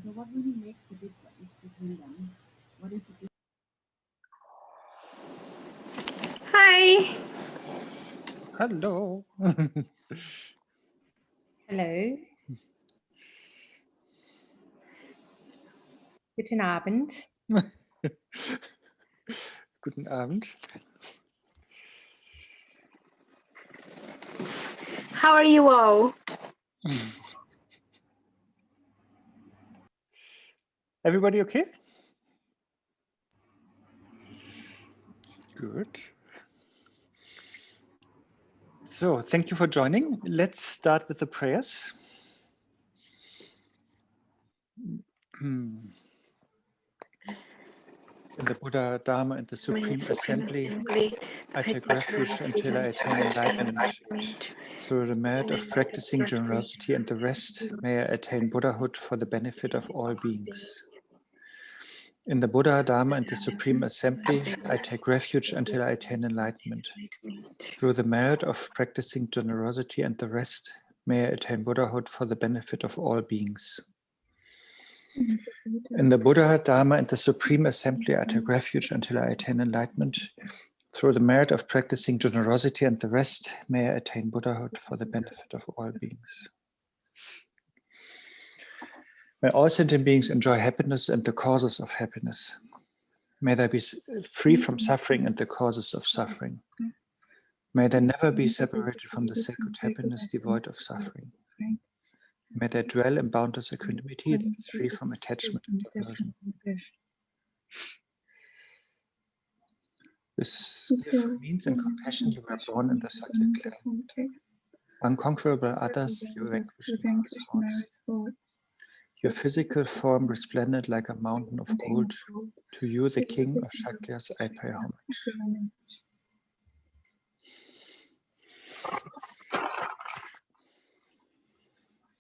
So what really makes the difference between them? What is the Hi. Hello. Hello. Guten Abend. Guten Abend. How are you all? Everybody okay? Good. So, thank you for joining. Let's start with the prayers. In the Buddha, Dharma, and the Supreme Assembly, I take refuge until I attain enlightenment. Through the merit of practicing generosity and the rest, may I attain Buddhahood for the benefit of all beings. In the Buddha, Dharma, and the Supreme Assembly, I take refuge until I attain enlightenment. Through the merit of practicing generosity and the rest, may I attain Buddhahood for the benefit of all beings. In the Buddha, Dharma, and the Supreme Assembly, I take refuge until I attain enlightenment. Through the merit of practicing generosity and the rest, may I attain Buddhahood for the benefit of all beings. May all sentient beings enjoy happiness and the causes of happiness. May they be free from suffering and the causes of suffering. May they never be separated from the sacred happiness devoid of suffering. May they dwell in boundless equanimity that is free from attachment and aversion. With skillful means and compassion, you were born in the Sakya clan. Unconquerable others, you vanquish Mara's hordes. Your physical form resplendent like a mountain of gold. To you, the king of Shakyas, I pay homage.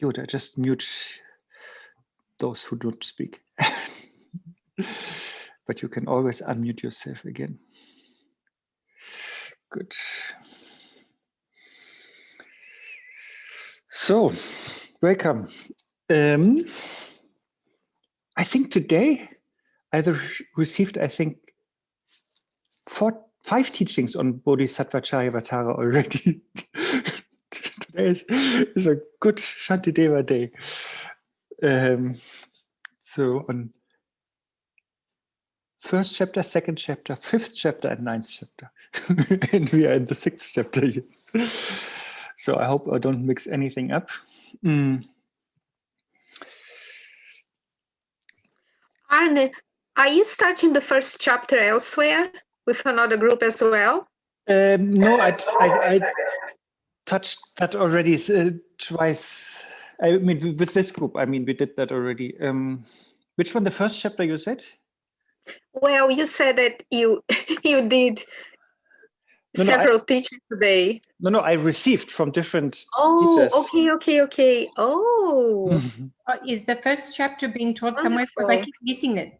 Good, I just mute those who don't speak. But you can always unmute yourself again. Good. So, welcome. I think today I received, 5 teachings on Bodhisattva already. Today is a good Shantideva day. So on first chapter, second chapter, 5th chapter, and 9th chapter. And we are in the 6th chapter here. So I hope I don't mix anything up. Arne, are you starting the first chapter elsewhere with another group as well? No, I touched that already twice. I mean, with this group, I mean, we did that already. Which one, the first chapter you said? Well, you said that you did several teachings today. No, I received from different teachers. Okay. Oh. Is the first chapter being taught somewhere? Because I keep missing it.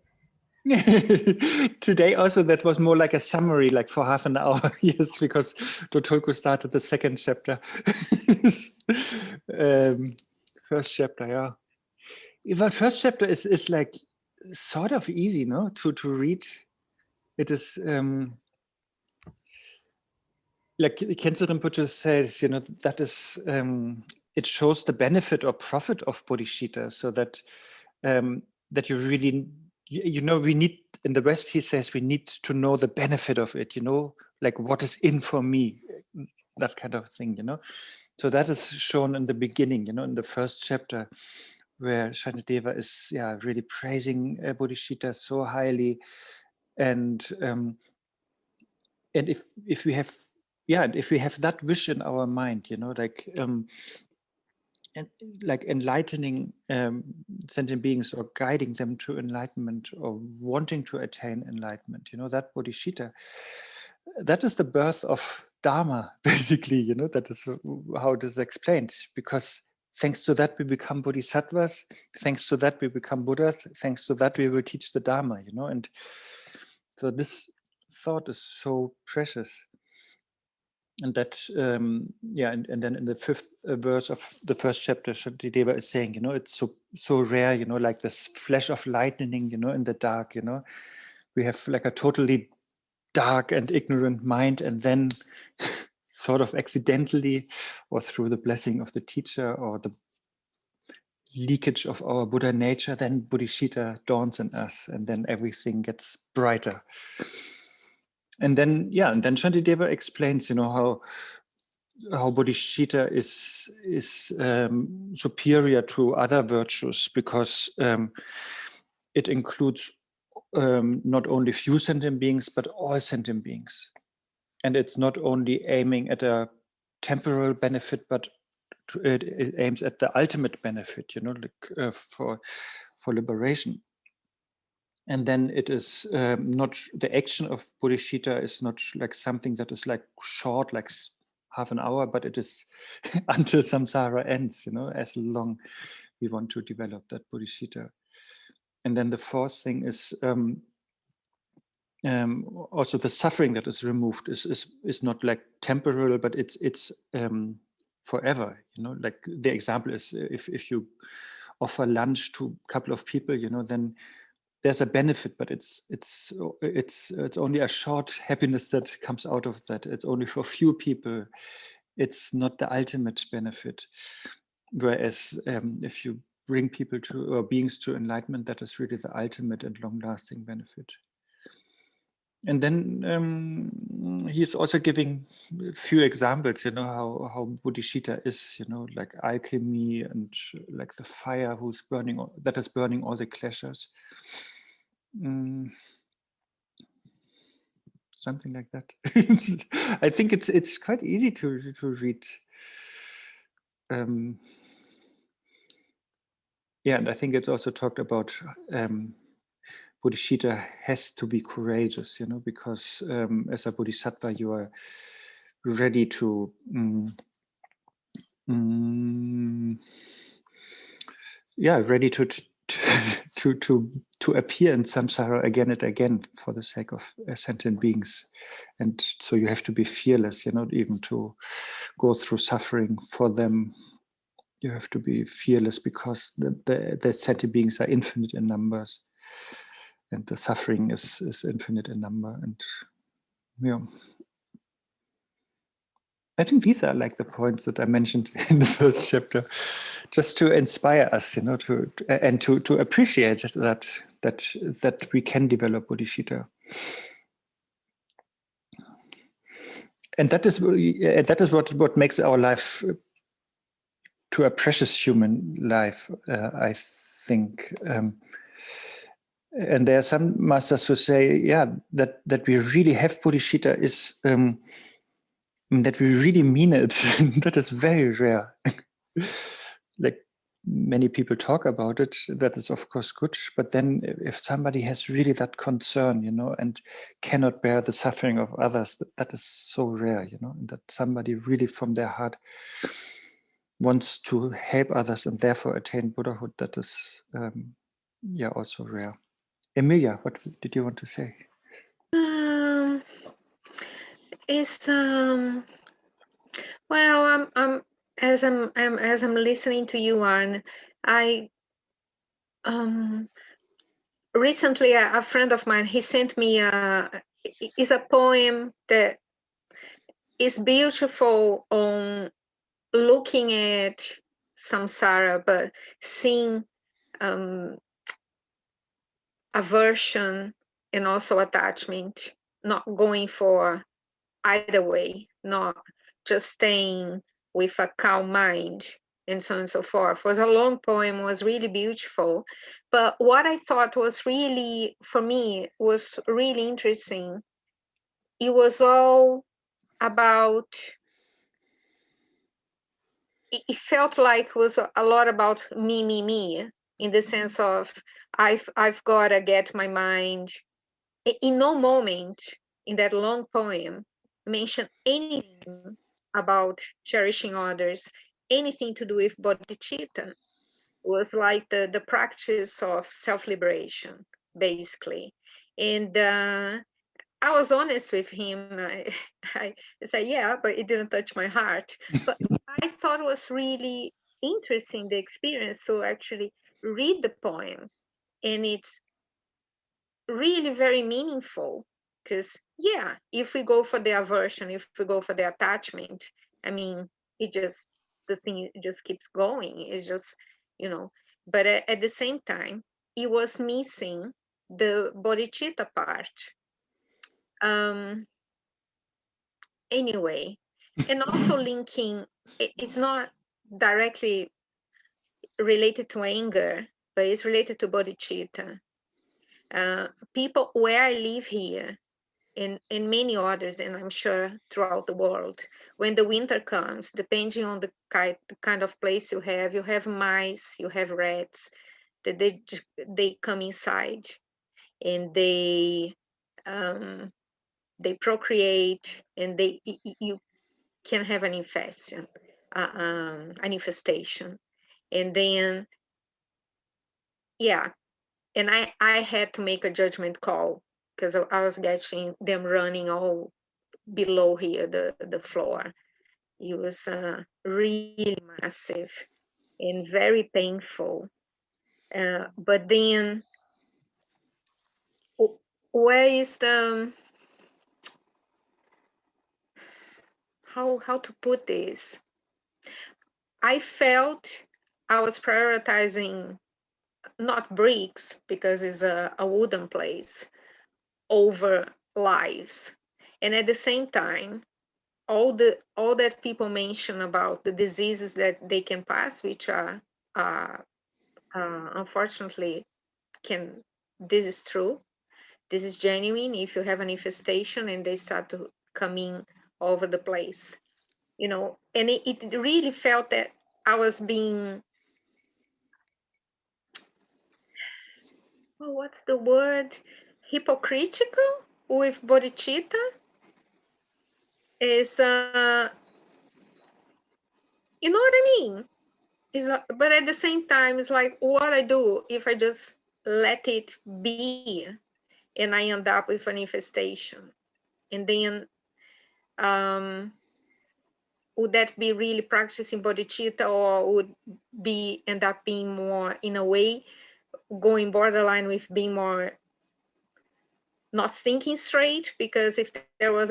Today also that was more like a summary, like for half an hour. Yes, because Dotolko started the second chapter. First chapter, yeah. Even first chapter is like sort of easy, no, to read. It is like Khenzo Rinpoche says, that is it shows the benefit or profit of bodhicitta, so that that you really, we need, in the West, he says, we need to know the benefit of it, like what is in for me, that kind of thing, So that is shown in the beginning, in the first chapter, where Shantideva is, really praising bodhicitta so highly, and if we have, if we have that wish in our mind, like enlightening sentient beings or guiding them to enlightenment or wanting to attain enlightenment, that bodhicitta, that is the birth of Dharma, basically, that is how it is explained, because thanks to that we become bodhisattvas, thanks to that we become Buddhas, thanks to that we will teach the Dharma, and so this thought is so precious. And that, and then in the 5th verse of the 1st chapter, Shantideva is saying, it's so rare, like this flash of lightning, in the dark, we have like a totally dark and ignorant mind, and then sort of accidentally, or through the blessing of the teacher or the leakage of our Buddha nature, then bodhicitta dawns in us, and then everything gets brighter. And then Shantideva explains, how bodhicitta is superior to other virtues, because it includes not only few sentient beings, but all sentient beings. And it's not only aiming at a temporal benefit, but it aims at the ultimate benefit, like for liberation. And then it is not, the action of bodhicitta is not like something that is like short, like half an hour, but it is until samsara ends, as long we want to develop that bodhicitta. And then the 4th thing is also the suffering that is removed is not like temporal, but it's forever. Like the example is, if you offer lunch to a couple of people, then there's a benefit, but it's only a short happiness that comes out of that. It's only for few people. It's not the ultimate benefit. Whereas if you bring people to, or beings to enlightenment, that is really the ultimate and long-lasting benefit. And then he's also giving a few examples, how bodhicitta is, like alchemy, and like the fire that is burning all the pleasures. Something like that. I think it's quite easy to read. And I think it's also talked about bodhicitta has to be courageous, because as a bodhisattva, you are ready to ready to appear in samsara again and again for the sake of sentient beings. And so you have to be fearless, even to go through suffering for them. You have to be fearless, because the sentient beings are infinite in numbers, and the suffering is infinite in number. And I think these are like the points that I mentioned in the 1st chapter, just to inspire us, to appreciate that we can develop bodhicitta. And that is what makes our life to a precious human life, I think. And there are some masters who say, that we really have bodhicitta is that we really mean it. That is very rare. Like many people talk about it, that is of course good. But then if somebody has really that concern, and cannot bear the suffering of others, that is so rare, and that somebody really from their heart wants to help others and therefore attain Buddhahood, that is also rare. Emilia, what did you want to say? Well, as I'm listening to you, Arne, I recently a friend of mine, he sent me is a poem that is beautiful on looking at samsara, but seeing aversion and also attachment, not going for either way, not just staying with a calm mind, and so on and so forth. It was a long poem, was really beautiful. But what I thought was really, for me, was really interesting, it was all about, it felt like it was a lot about me, in the sense of I've got to get my mind. In no moment in that long poem mention anything about cherishing others, anything to do with bodhicitta. It was like the practice of self-liberation, basically. And I was honest with him. I said, yeah, but it didn't touch my heart. But I thought it was really interesting, the experience, to actually read the poem. And it's really very meaningful because, yeah, if we go for the aversion, if we go for the attachment, I mean, the thing just keeps going. It's just, but at the same time, it was missing the bodhicitta part. Um, anyway, and also linking, it's not directly related to anger, but it's related to bodhicitta. People where I live here, and many others, and I'm sure throughout the world, when the winter comes, depending on the kind of place you have mice, you have rats, that they come inside, and they procreate, and you can have an infestation, an infestation, and then, yeah, and I had to make a judgment call because I was getting them running all below here, the floor. It was really massive and very painful. But then, where is the, how to put this? I felt I was prioritizing not bricks, because it's a wooden place, over lives. And at the same time, all that people mention about the diseases that they can pass, which are unfortunately, this is true, this is genuine. If you have an infestation and they start to coming over the place, and it really felt that I was being, what's the word, hypocritical with bodhicitta. Is you know what I mean? But at the same time, it's like, what I do if I just let it be and I end up with an infestation? And then, would that be really practicing bodhicitta, or would end up being more, in a way, going borderline with being more not thinking straight? Because if there was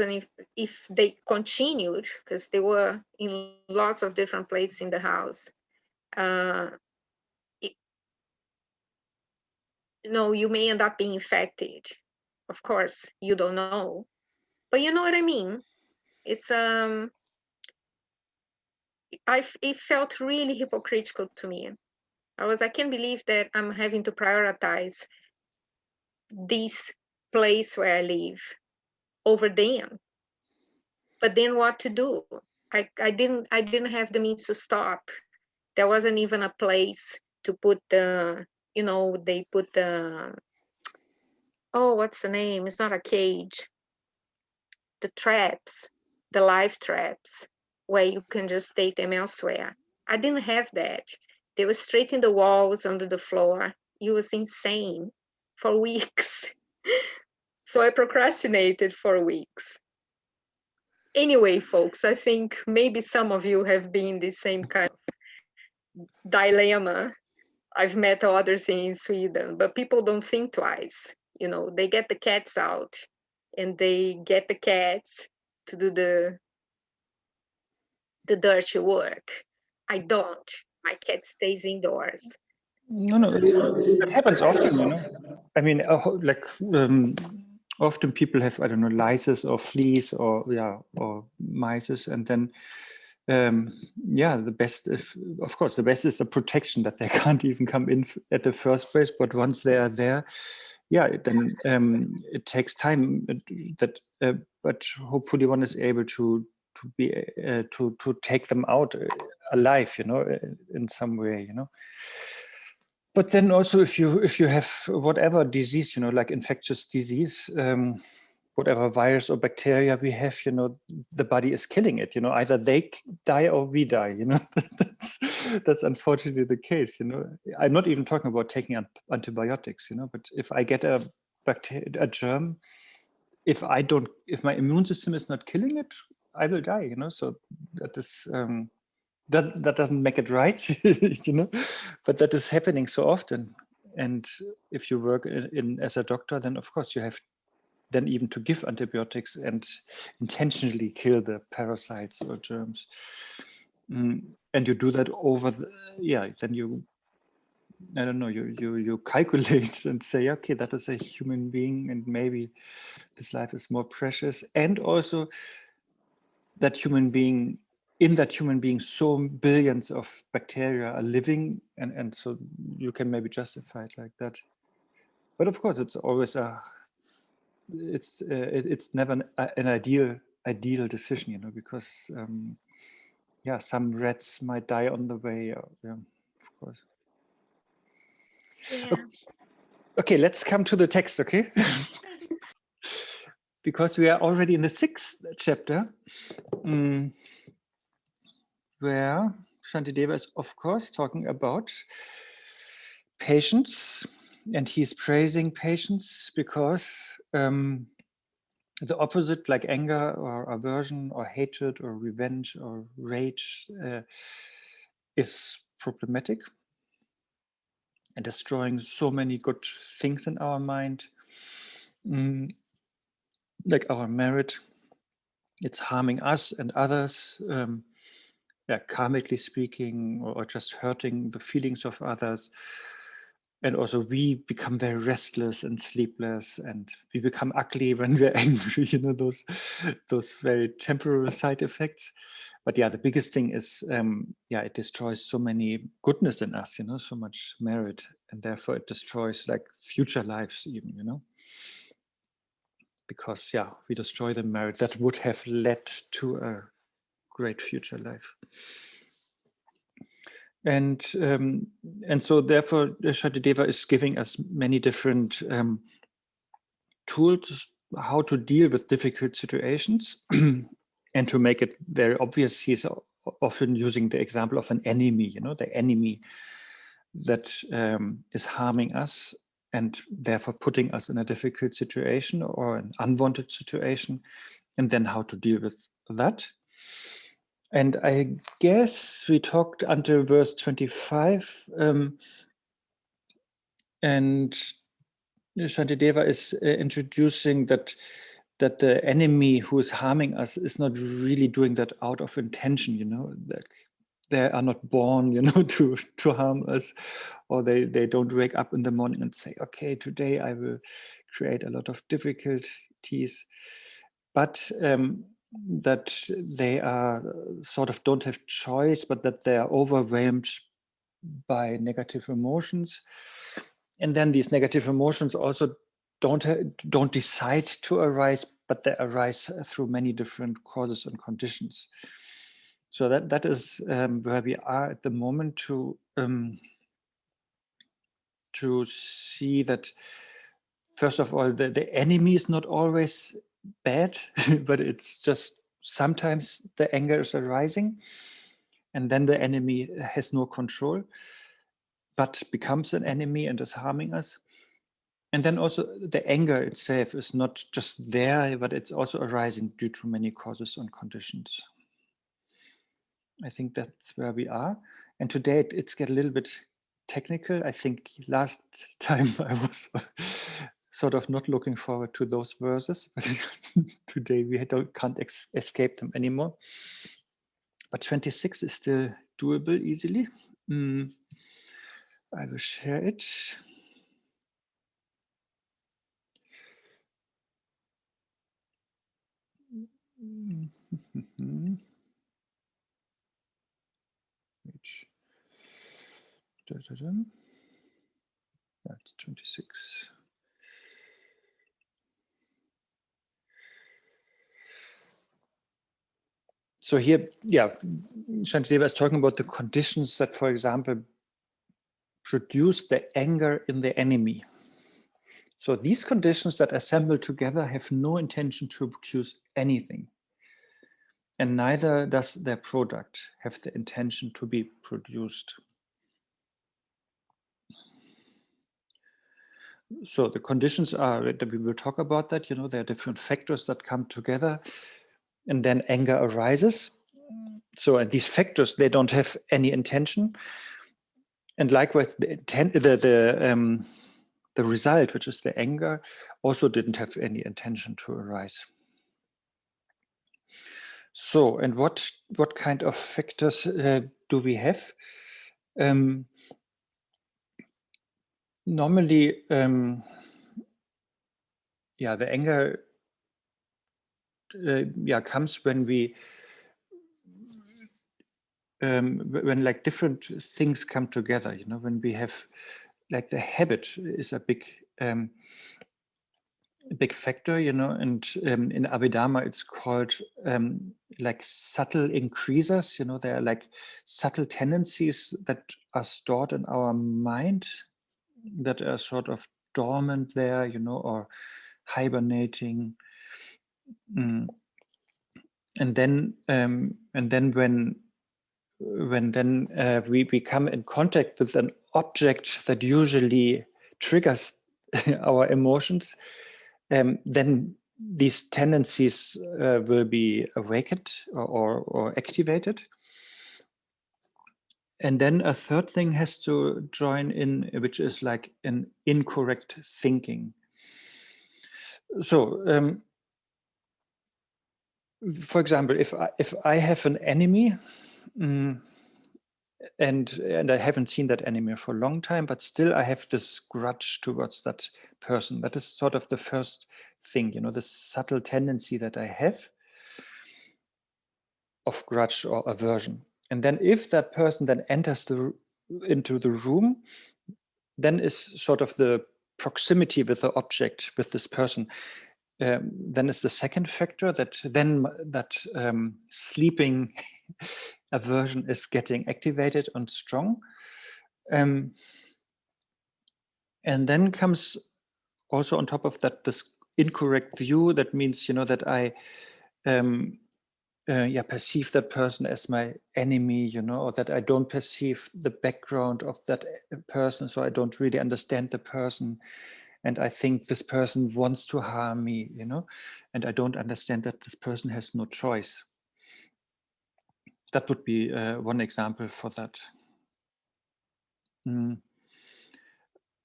if they continued, because they were in lots of different places in the house, you may end up being infected. Of course, you don't know, but you know what I mean. It's it felt really hypocritical to me. I can't believe that I'm having to prioritize this place where I live over them. But then what to do? I didn't have the means to stop. There wasn't even a place to put they put the, oh, what's the name? It's not a cage. The traps, the live traps, where you can just take them elsewhere. I didn't have that. They were straight in the walls, under the floor. It was insane for weeks. So I procrastinated for weeks. Anyway, folks, I think maybe some of you have been the same kind of dilemma. I've met others in Sweden, but people don't think twice. They get the cats out, and they get the cats to do the dirty work. I don't. My cat stays indoors. No, it happens often. I mean, often people have, I don't know, lices or fleas or mice, and then the best, of course, the best is a protection, that they can't even come in at the first place. But once they are there, then it takes time. But hopefully one is able to take them out alive, in some way, But then also, if you have whatever disease, like infectious disease, whatever virus or bacteria we have, the body is killing it. Either they die or we die. That's unfortunately the case. I'm not even talking about taking antibiotics. But if I get a germ, if my immune system is not killing it, I will die, you know. So that is that doesn't make it right, you know, but that is happening so often. And if you work in as a doctor, then of course you have then even to give antibiotics and intentionally kill the parasites or germs. And you do that over then you, I don't know, you calculate and say, okay, that is a human being, and maybe this life is more precious. And also that human being, in that human being, so billions of bacteria are living, and so you can maybe justify it like that. But of course, it's always it's never an ideal decision, you know, because some rats might die on the way. Yeah, of course. Yeah. Okay, let's come to the text, okay? Because we are already in the 6th chapter, where Shantideva is, of course, talking about patience, and he's praising patience because the opposite, like anger or aversion or hatred or revenge or rage, is problematic and destroying so many good things in our mind, like our merit. It's harming us and others, karmically speaking, or just hurting the feelings of others. And also we become very restless and sleepless, and we become ugly when we're angry, you know, those very temporary side effects. But yeah, the biggest thing is, it destroys so many goodness in us, you know, so much merit, and therefore it destroys like future lives even, you know, because we destroy the merit that would have led to a great future life. And so therefore Shantideva is giving us many different tools how to deal with difficult situations. And to make it very obvious, he's often using the example of an enemy, you know, the enemy that is harming us and therefore putting us in a difficult situation or an unwanted situation, and then how to deal with that. And I guess we talked until verse 25, and Shantideva is introducing that the enemy who is harming us is not really doing that out of intention, you know, that they are not born, you know, to harm us, or they don't wake up in the morning and say, okay, today I will create a lot of difficulties, but that they are sort of don't have choice, but that they are overwhelmed by negative emotions. And then these negative emotions also don't decide to arise, but they arise through many different causes and conditions. So that is where we are at the moment, to see that, first of all, the enemy is not always bad, but it's just sometimes the anger is arising, and then the enemy has no control, but becomes an enemy and is harming us. And then also the anger itself is not just there, but it's also arising due to many causes and conditions. I think that's where we are. And today it's get a little bit technical. I think last time I was sort of not looking forward to those verses, but today we can't escape them anymore. But 26 is still doable easily. I will share it. That's 26. So here, Shantideva is talking about the conditions that, for example, produce the anger in the enemy. So these conditions that assemble together have no intention to produce anything. And neither does their product have the intention to be produced. so the conditions are that we will talk about that. You know, there are different factors that come together, and then anger arises. So, and these factors, they don't have any intention, and likewise, the result, which is the anger, also didn't have any intention to arise. So, and what kind of factors do we have? Normally, yeah, the anger comes when we when like different things come together. You know, when we have like the habit is a big factor, you know, and in Abhidharma it's called like subtle increasers. You know, they are like subtle tendencies that are stored in our mind that are sort of dormant there, you know, or hibernating. And then when we come in contact with an object that usually triggers our emotions, then these tendencies will be awakened or activated. And then a third thing has to join in, which is like an incorrect thinking. So, for example, if I have an enemy, and I haven't seen that enemy for a long time, but still I have this grudge towards that person. That is sort of the first thing, you know, the subtle tendency that I have of grudge or aversion. And then if that person then enters into the room, then is sort of the proximity with the object, with this person. Then is the second factor that sleeping aversion is getting activated and strong. And then comes also on top of that this incorrect view. That means, you know, that I perceive that person as my enemy, you know, or that I don't perceive the background of that person, so I don't really understand the person. And I think this person wants to harm me, you know, and I don't understand that this person has no choice. That would be one example for that.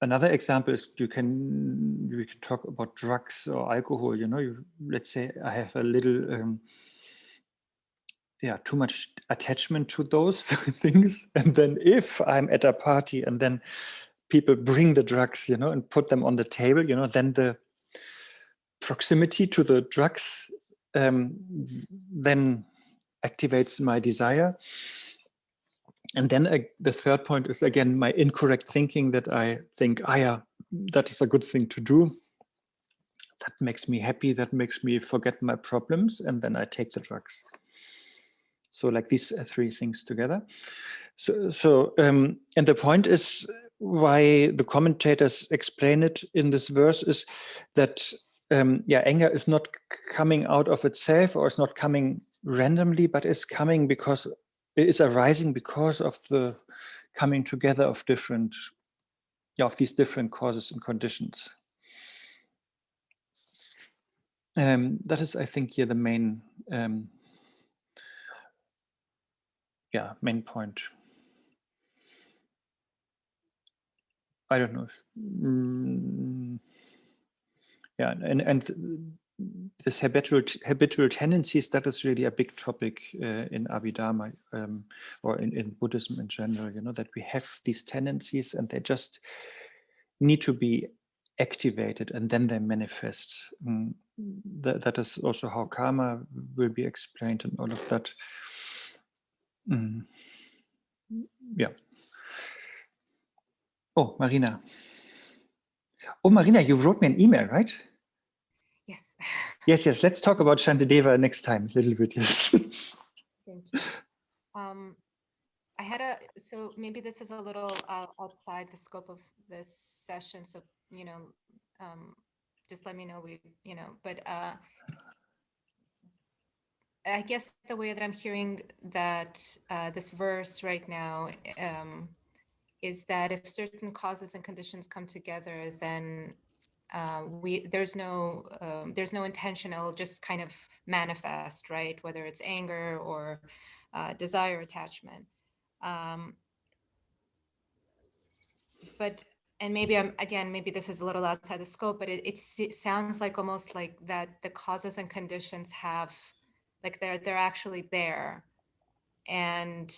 Another example is we can talk about drugs or alcohol. You know, let's say I have a little too much attachment to those things, and then if I'm at a party and then people bring the drugs, you know, and put them on the table, you know, then the proximity to the drugs then activates my desire. And then the third point is again my incorrect thinking, that I think, that is a good thing to do. That makes me happy. That makes me forget my problems, and then I take the drugs. So like these three things together. So and the point is why the commentators explain it in this verse is that anger is not coming out of itself, or it's not coming randomly, but is coming because it is arising because of the coming together of these different causes and conditions. That is, I think, here the main main point. I don't know. And this habitual tendencies, that is really a big topic in Abhidharma or in Buddhism in general, you know, that we have these tendencies and they just need to be activated and then they manifest. That is also how karma will be explained and all of that. Yeah. Oh, Marina. Oh, Marina, you wrote me an email, right? Yes. Yes. Let's talk about Shantideva next time, a little bit. Yes. Thank you. So maybe this is a little outside the scope of this session. So, you know, just let me know, but I guess the way that I'm hearing that this verse right now is that if certain causes and conditions come together, then there's no intention. It'll just kind of manifest, right? Whether it's anger or desire, attachment. But and maybe maybe this is a little outside the scope, but it sounds like almost like that the causes and conditions have, like they're actually there. And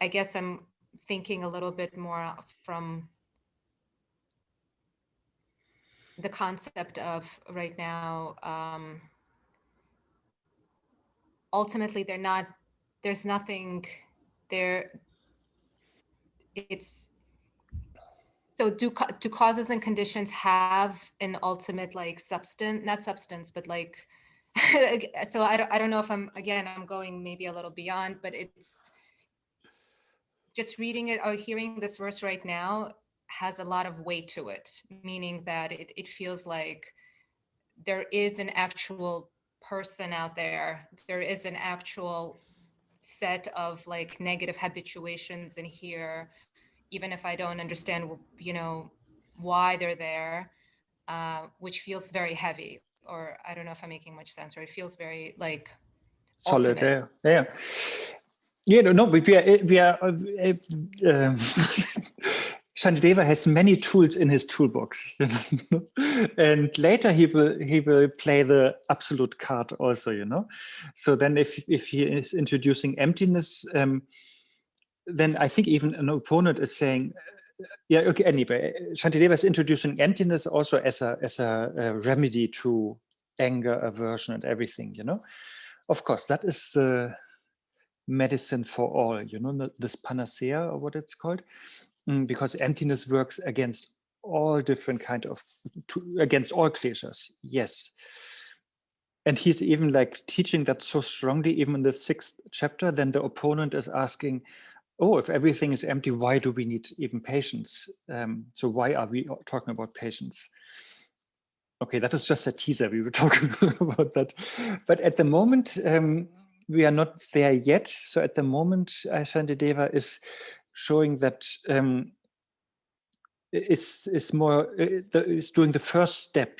I guess I'm thinking a little bit more from the concept of right now, ultimately there's nothing there. It's so do causes and conditions have an ultimate like substance, not substance, but like, so I don't know if I'm going maybe a little beyond, but it's just reading it or hearing this verse right now has a lot of weight to it, meaning that it feels like there is an actual person out there. There is an actual set of like negative habituations in here, even if I don't understand, why they're there, which feels very heavy, or I don't know if I'm making much sense, or it feels very like solid. ultimate. Yeah. No, we are Shantideva has many tools in his toolbox, and later he will play the absolute card also, So then if he is introducing emptiness, then I think even an opponent is saying, yeah, okay. Anyway, Shantideva is introducing emptiness also as a remedy to anger, aversion, and everything. Of course, that is the medicine for all. This panacea, or what it's called, because emptiness works against all different against all kleshas. Yes. And he's even like teaching that so strongly, even in the 6th chapter. Then the opponent is asking, oh, if everything is empty, why do we need even patience? So why are we talking about patience? Okay, that is just a teaser. We were talking about that. But at the moment, we are not there yet. So at the moment, Shantideva is showing that it's doing the first step,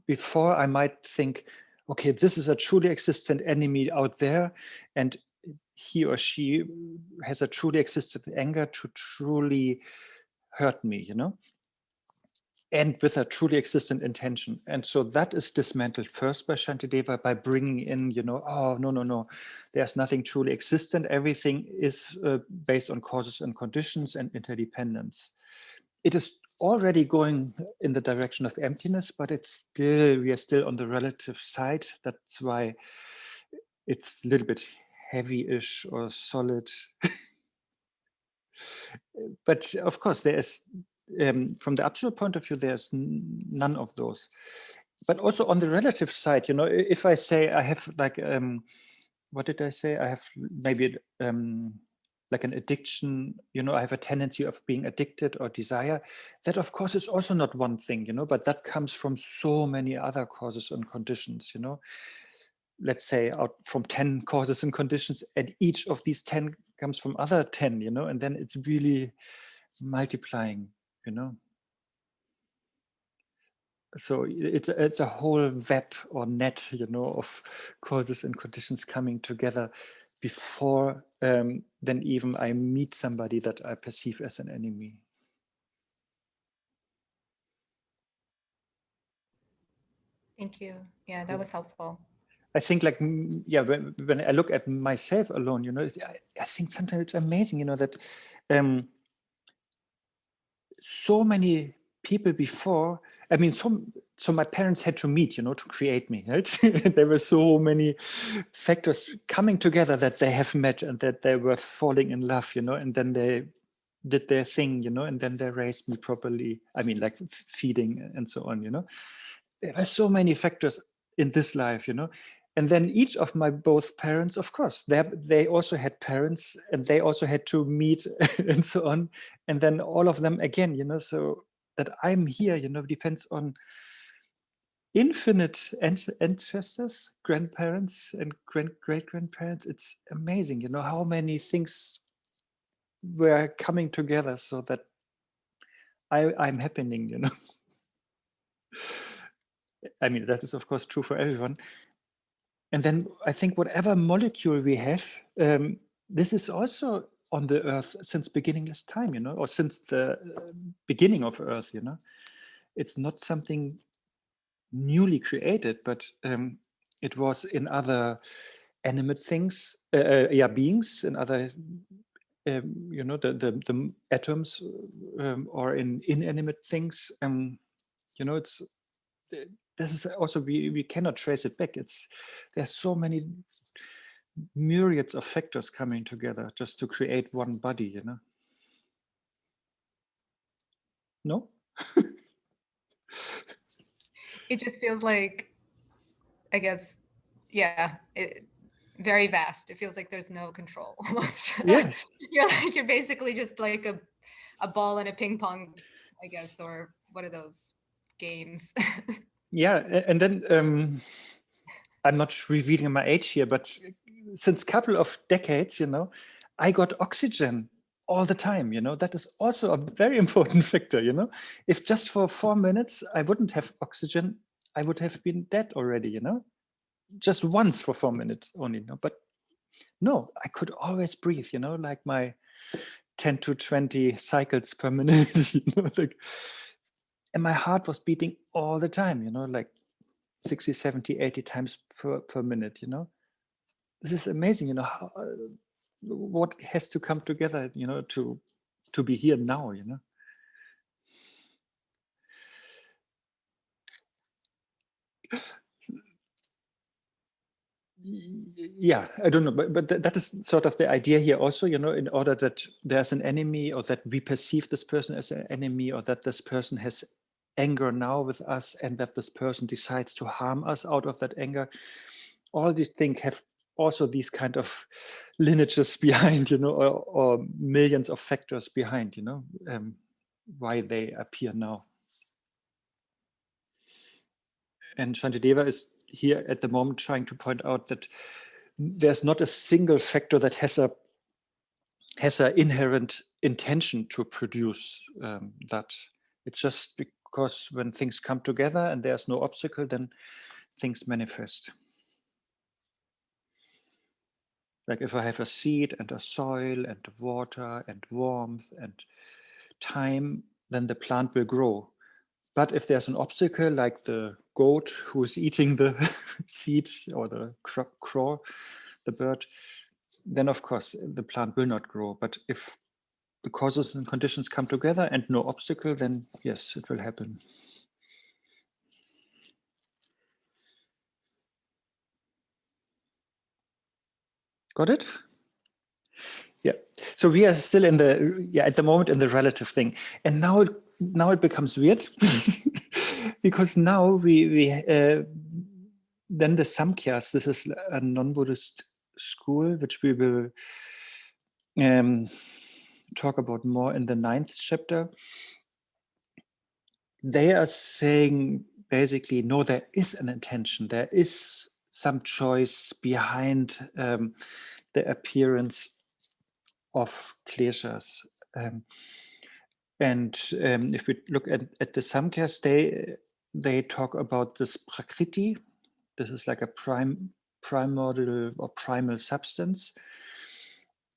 before I might think, okay, this is a truly existent enemy out there, and he or she has a truly existent anger to truly hurt me, and with a truly existent intention. And so that is dismantled first by Shantideva by bringing in, oh, no, there's nothing truly existent. Everything is based on causes and conditions and interdependence. It is already going in the direction of emptiness, but we are still on the relative side. That's why it's a little bit heavy-ish or solid. But of course, there is, from the absolute point of view, there's none of those. But also on the relative side, if I say I have like, what did I say? I have maybe like an addiction, I have a tendency of being addicted or desire. That of course is also not one thing, but that comes from so many other causes and conditions, Let's say out from 10 causes and conditions, and each of these 10 comes from other 10, and then it's really multiplying, So it's a whole web or net, of causes and conditions coming together before then even I meet somebody that I perceive as an enemy. Thank you. Yeah, that was helpful. I think like, when I look at myself alone, I think sometimes it's amazing, that so many people before, so my parents had to meet, to create me, right? There were so many factors coming together that they have met and that they were falling in love, and then they did their thing, and then they raised me properly. Like feeding and so on, There are so many factors in this life, And then each of my both parents, of course, they also had parents and they also had to meet and so on. And then all of them again, so that I'm here, depends on infinite ancestors, grandparents and great-grandparents. It's amazing, how many things were coming together so that I'm happening, you know. I mean, that is of course true for everyone. And then I think whatever molecule we have, this is also on the earth since beginningless time, you know, or since the beginning of earth, you know. It's not something newly created, but it was in other animate things, beings, in other, you know, the atoms, or in inanimate things. You know, it's this is also we cannot trace it back. There's so many myriads of factors coming together just to create one body, you know. No. It just feels like, I guess, yeah, very vast. It feels like there's no control almost. Yes. You're basically just like a ball in a ping pong, I guess, or what are those games? Yeah, and then I'm not revealing my age here, but since a couple of decades, you know, I got oxygen all the time, you know. That is also a very important factor, you know. If just for 4 minutes I wouldn't have oxygen, I would have been dead already, you know. Just once for 4 minutes only, no. But no, I could always breathe, you know, like my 10 to 20 cycles per minute, you know, like, and my heart was beating all the time, you know, like 60, 70, 80 times per minute, you know. This is amazing, you know, how, what has to come together, you know, to be here now, you know. Yeah, I don't know, but that is sort of the idea here also, you know, in order that there's an enemy, or that we perceive this person as an enemy, or that this person has anger now with us, and that this person decides to harm us out of that anger. All these things have also these kind of lineages behind, you know, or millions of factors behind, you know, why they appear now. And Shantideva is here at the moment trying to point out that there's not a single factor that has an inherent intention to produce that. It's just because when things come together and there's no obstacle, then things manifest. Like if I have a seed and a soil and water and warmth and time, then the plant will grow. But if there's an obstacle, like the goat who is eating the seed, or the crow, the bird, then of course the plant will not grow. But if the causes and conditions come together and no obstacle, then yes, it will happen. Got it? Yeah. So we are still in at the moment in the relative thing, and now it becomes weird because now we then the Samkhyas. This is a non-Buddhist school which we will talk about more in the 9th chapter. They are saying basically, no, there is an intention, there is some choice behind the appearance of kleshas. And if we look at the Samkhyas, they talk about this prakriti. This is like a primordial or primal substance.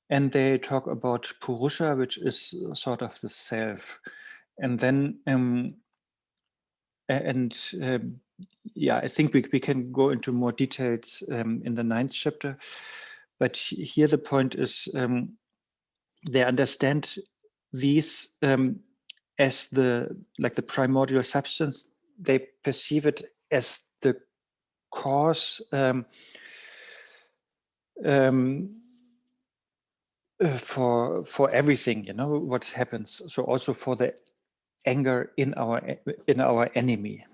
And they talk about purusha, which is sort of the self. And then yeah, I think we can go into more details in the 9th chapter. But here the point is they understand these as the primordial substance. They perceive it as the cause for everything, you know, what happens. So also for the anger in our enemy.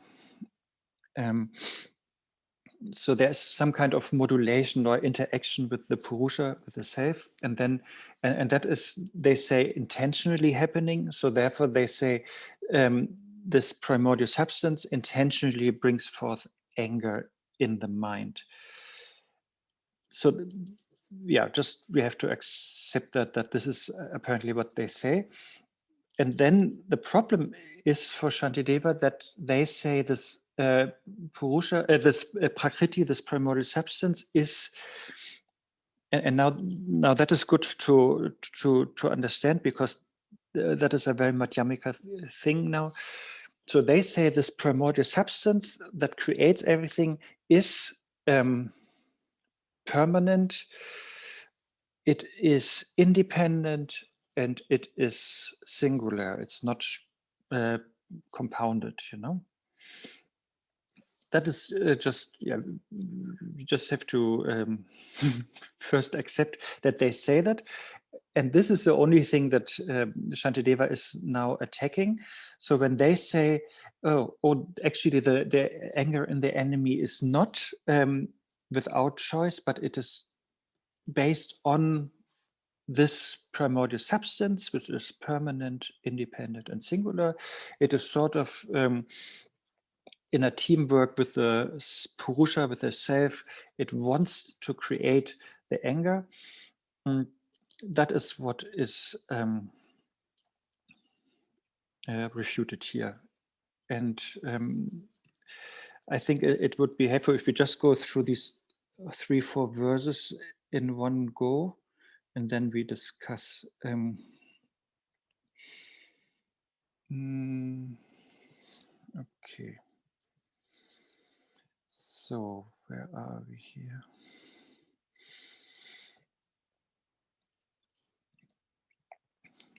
So there's some kind of modulation or interaction with the purusha, with the self, and then and that is, they say, intentionally happening. So therefore they say this primordial substance intentionally brings forth anger in the mind. So yeah, just we have to accept that this is apparently what they say. And then the problem is for Shantideva that they say this Purusha, this Prakriti, this primordial substance is, and now that is good to understand, because that is a very Madhyamika thing now. So they say this primordial substance that creates everything is permanent, it is independent, and it is singular. It's not compounded, you know. That is just, yeah, you just have to first accept that they say that. And this is the only thing that Shantideva is now attacking. So when they say, oh actually the anger in the enemy is not without choice, but it is based on this primordial substance, which is permanent, independent, and singular. It is sort of in a teamwork with the Purusha, with the self. It wants to create the anger. That is what is refuted here. And I think it would be helpful if we just go through these 3-4 verses in one go, and then we discuss. Okay. So where are we here?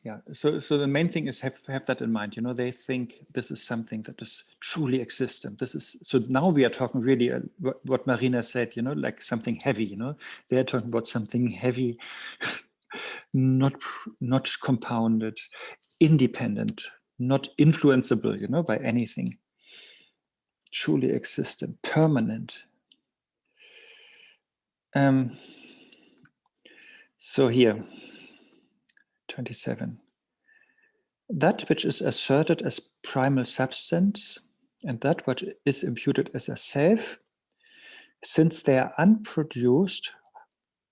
Yeah, so the main thing is have that in mind. You know, they think this is something that is truly existent. This is, so now we are talking really what Marina said, you know, like something heavy, you know, they are talking about something heavy, not compounded, independent, not influenceable, you know, by anything, truly existent, permanent. So here, 27. That which is asserted as primal substance and that which is imputed as a self, since they are unproduced,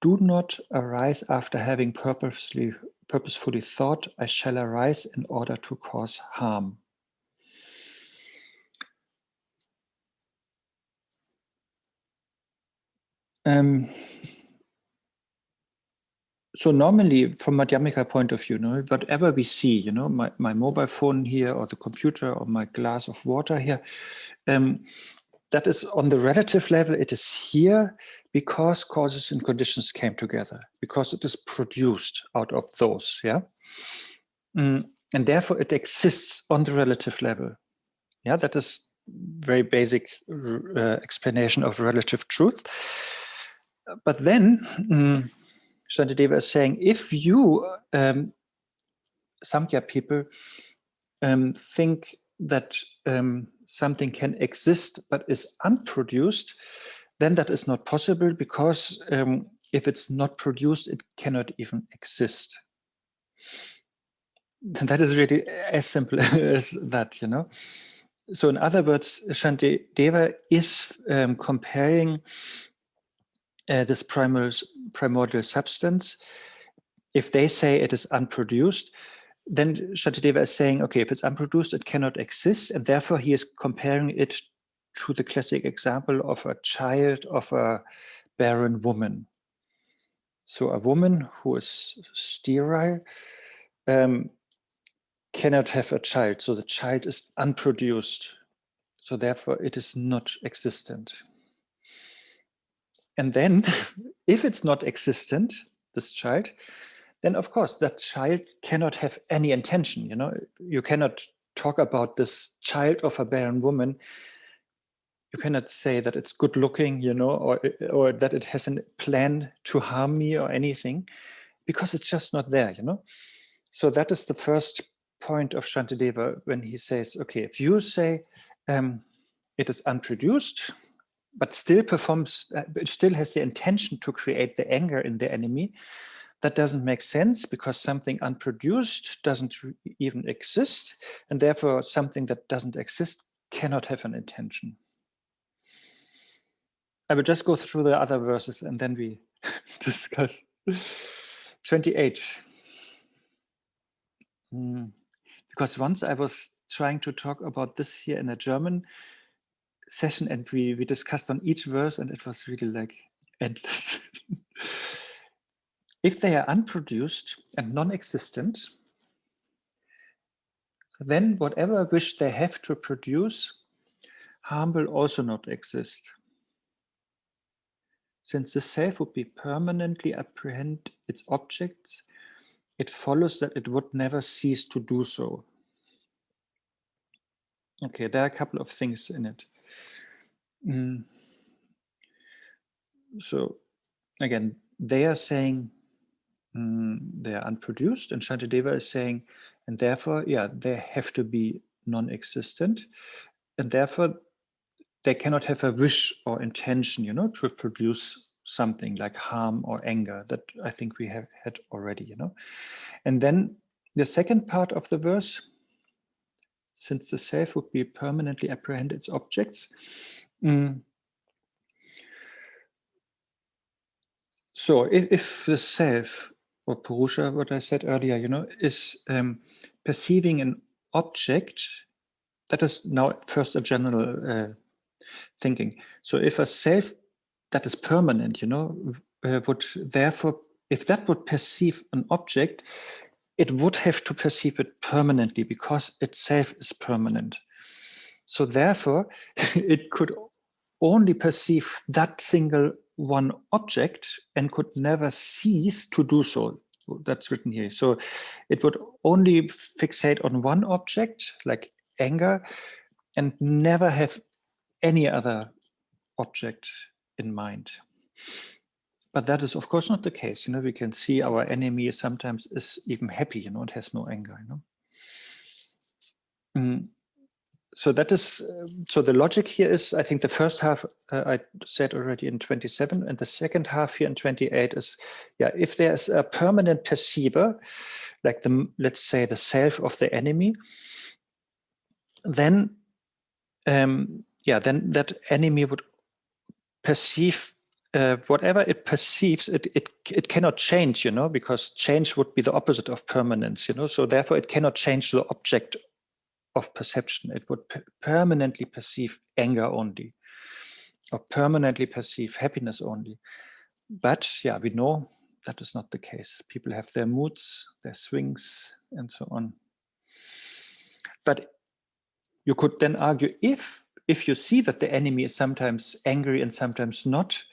do not arise after having purposefully thought, I shall arise in order to cause harm. So normally, from Madhyamika point of view, you know, whatever we see, you know, my mobile phone here, or the computer, or my glass of water here, that is on the relative level, it is here because causes and conditions came together, because it is produced out of those, yeah? And therefore it exists on the relative level. Yeah, that is very basic explanation of relative truth. But then Shantideva is saying, if you, Samkhya people, think that something can exist but is unproduced, then that is not possible, because if it's not produced, it cannot even exist. That is really as simple as that, you know. So in other words, Shantideva is comparing this primordial substance. If they say it is unproduced, then Shantideva is saying, okay, if it's unproduced, it cannot exist, and therefore he is comparing it to the classic example of a child of a barren woman. So a woman who is sterile cannot have a child, so the child is unproduced, so therefore it is not existent. And then, if it's not existent, this child, then of course that child cannot have any intention. You know, you cannot talk about this child of a barren woman. You cannot say that it's good looking, you know, or that it has a plan to harm me or anything, because it's just not there, you know. So that is the first point of Shantideva when he says, okay, if you say it is unproduced, but still performs, it still has the intention to create the anger in the enemy, that doesn't make sense, because something unproduced doesn't even exist, and therefore something that doesn't exist cannot have an intention. I will just go through the other verses and then we discuss. 28. because once I was trying to talk about this here in a German session, and we discussed on each verse, and it was really like endless. If they are unproduced and non-existent, then whatever wish they have to produce, harm will also not exist. Since the self would be permanently apprehend its objects, it follows that it would never cease to do so. Okay, there are a couple of things in it. So again, they are saying they are unproduced, and Shantideva is saying, and therefore, yeah, they have to be non-existent, and therefore they cannot have a wish or intention, you know, to produce something like harm or anger. That I think we have had already, you know. And then the second part of the verse, since the self would be permanently apprehend its objects. So if the self, or Purusha, what I said earlier, you know, is perceiving an object, that is now first a general thinking. So if a self that is permanent, you know, would therefore, if that would perceive an object, it would have to perceive it permanently because itself is permanent. So therefore, it could only perceive that single one object and could never cease to do so. That's written here. So it would only fixate on one object, like anger, and never have any other object in mind. But that is, of course, not the case. You know, we can see our enemy sometimes is even happy, you know, it has no anger, you know. So that is, so the logic here is, I think the first half I said already in 27, and the second half here in 28 is, yeah, if there's a permanent perceiver, like the, let's say the self of the enemy, then, yeah, then that enemy would perceive whatever it perceives, it cannot change, you know, because change would be the opposite of permanence, you know, so therefore it cannot change the object of perception. It would permanently perceive anger only, or permanently perceive happiness only. But yeah, we know that is not the case. People have their moods, their swings, and so on. But you could then argue, if you see that the enemy is sometimes angry and sometimes not,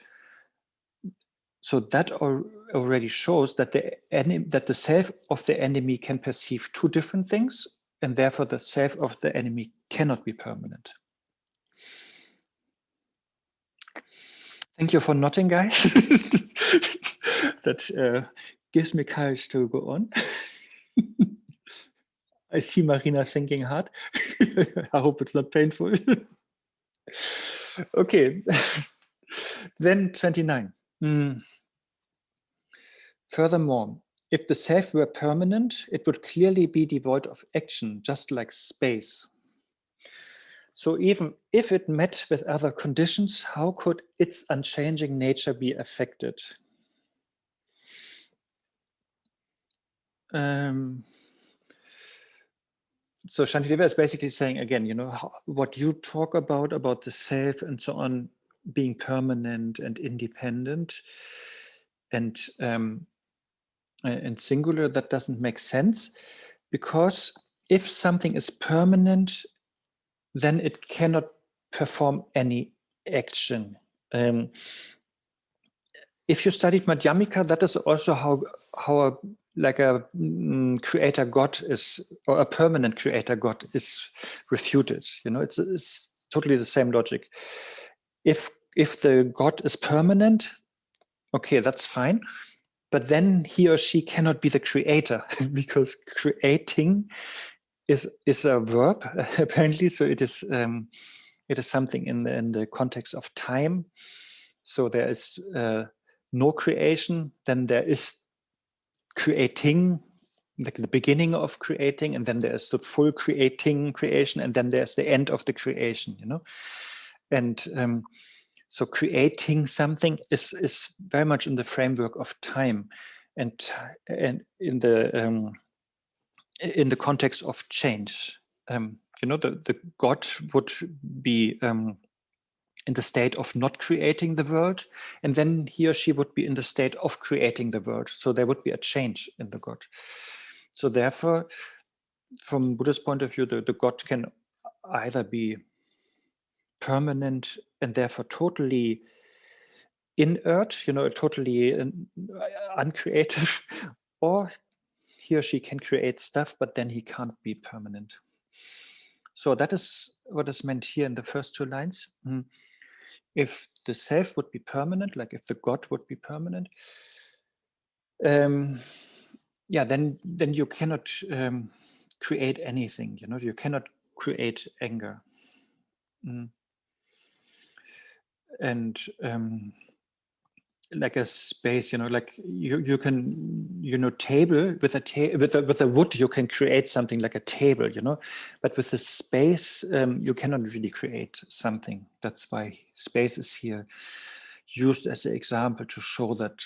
so that already shows that the self of the enemy can perceive two different things, and therefore the self of the enemy cannot be permanent. Thank you for nodding, guys. That gives me courage to go on. I see Marina thinking hard. I hope it's not painful. Okay, then 29. Furthermore, if the self were permanent, it would clearly be devoid of action, just like space. So even if it met with other conditions, how could its unchanging nature be affected? So Shantideva is basically saying again, you know, what you talk about the self and so on being permanent and independent and singular, that doesn't make sense, because if something is permanent, then it cannot perform any action. If you studied Madhyamika, that is also how like a creator God is, or a permanent creator God is refuted. You know, it's totally the same logic. If the God is permanent, okay, that's fine. But then he or she cannot be the creator because creating is a verb apparently. So it is something in the context of time. So there is no creation, then there is creating, like the beginning of creating, and then there's the full creation, and then there's the end of the creation, you know. And so creating something is very much in the framework of time, and in the in the context of change. The God would be in the state of not creating the world, and then he or she would be in the state of creating the world. So there would be a change in the God. So therefore, from Buddha's point of view, the God can either be permanent and therefore totally inert, totally uncreative, or he or she can create stuff, but then he can't be permanent. So that is what is meant here in the first two lines. If the self would be permanent, like if the God would be permanent, then you cannot create anything. You cannot create anger, and like a space. Like you can table with a wood you can create something like a table. But with the space you cannot really create something. That's why space is here used as an example to show that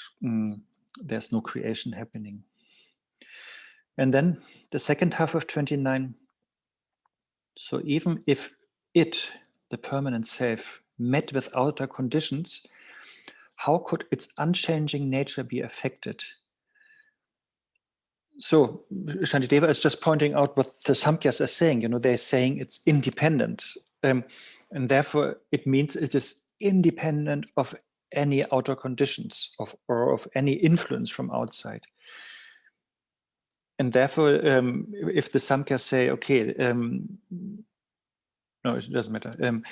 there's no creation happening. And then the second half of 29. So even if it, the permanent self, met with outer conditions, how could its unchanging nature be affected? So Shantideva is just pointing out what the Samkhyas are saying. They're saying it's independent. And therefore, it means it is independent of any outer conditions or of any influence from outside. And therefore, if the Samkhyas say, okay, no, it doesn't matter.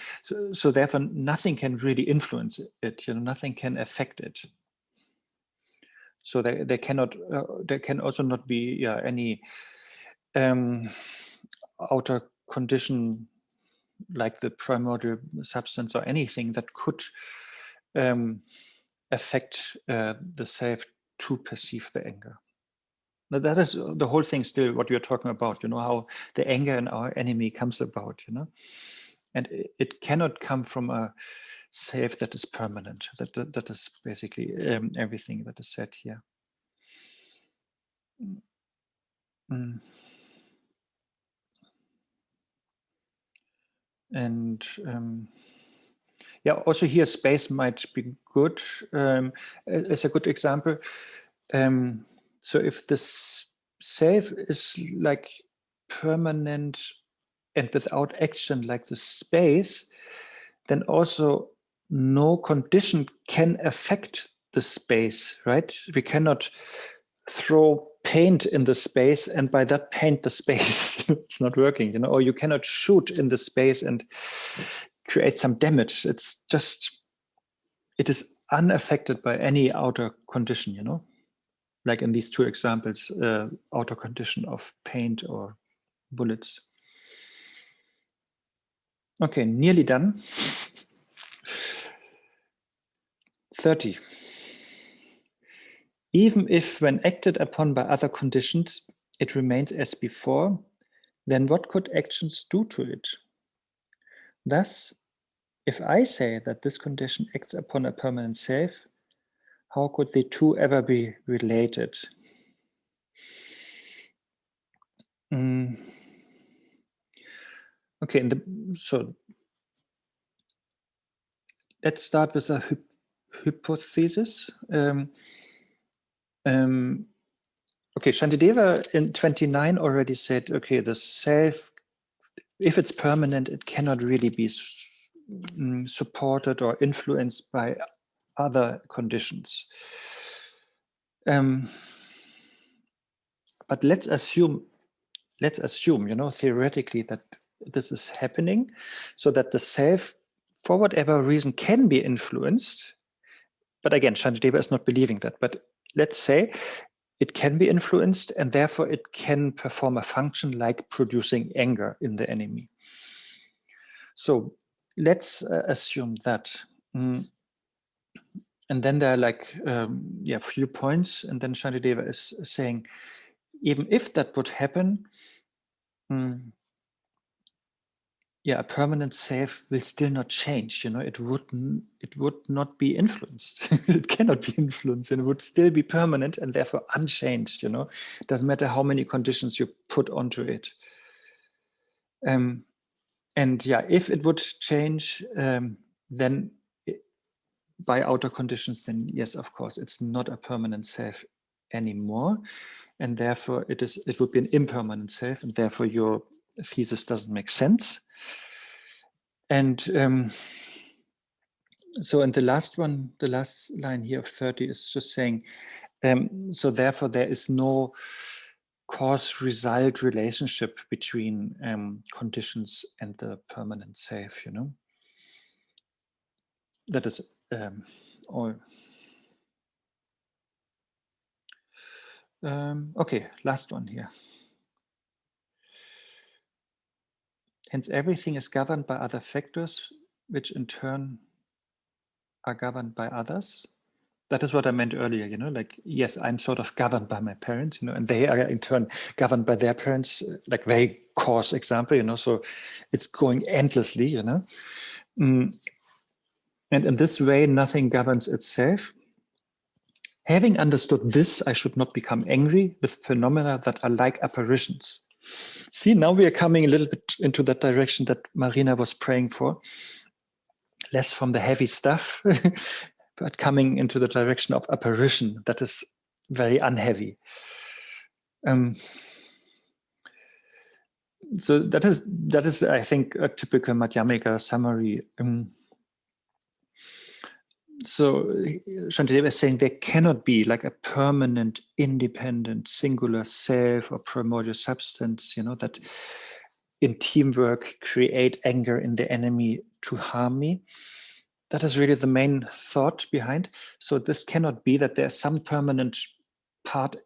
So therefore, nothing can really influence it. Nothing can affect it. So there cannot, there can also not be any outer condition like the primordial substance or anything that could affect the self to perceive the anger. Now that is the whole thing still what we are talking about, how the anger in our enemy comes about, and it cannot come from a self that is permanent. That is basically everything that is said here. And also here space might be good as a good example. So if this self is like permanent and without action like the space, then also no condition can affect the space, right? We cannot throw paint in the space and by that paint the space. It's not working, or you cannot shoot in the space and create some damage. It's just, it is unaffected by any outer condition, like in these two examples, outer condition of paint or bullets. Okay, nearly done. 30. Even if when acted upon by other conditions, it remains as before, then what could actions do to it? Thus, if I say that this condition acts upon a permanent self, how could the two ever be related? Okay, so let's start with a hypothesis. Okay, Shantideva in 29 already said, okay, the self, if it's permanent, it cannot really be supported or influenced by other conditions. But let's assume, theoretically that this is happening, so that the self, for whatever reason, can be influenced. But again, Shantideva is not believing that. But let's say it can be influenced, and therefore it can perform a function like producing anger in the enemy. So let's assume that. And then there are like, few points. And then Shantideva is saying, even if that would happen, yeah, a permanent self will still not change. It would not be influenced. It cannot be influenced, and it would still be permanent and therefore unchanged. It doesn't matter how many conditions you put onto it. And yeah, if it would change, then by outer conditions, then yes, of course, it's not a permanent self anymore, and therefore it would be an impermanent self, and therefore your thesis doesn't make sense. And so, and the last line here of 30 is just saying, so therefore there is no cause-result relationship between conditions and the permanent self, That is all. Okay, last one here. Hence, everything is governed by other factors, which in turn are governed by others. That is what I meant earlier, like, yes, I'm sort of governed by my parents, and they are in turn governed by their parents, like very coarse example, so it's going endlessly, And in this way, nothing governs itself. Having understood this, I should not become angry with phenomena that are like apparitions. See, now we are coming a little bit into that direction that Marina was praying for. Less from the heavy stuff, but coming into the direction of apparition that is very unheavy. So that is, I think, a typical Madhyamika summary. So Shantideva is saying there cannot be like a permanent, independent, singular self or primordial substance, that in teamwork create anger in the enemy to harm me. That is really the main thought behind. So this cannot be that there's some permanent part,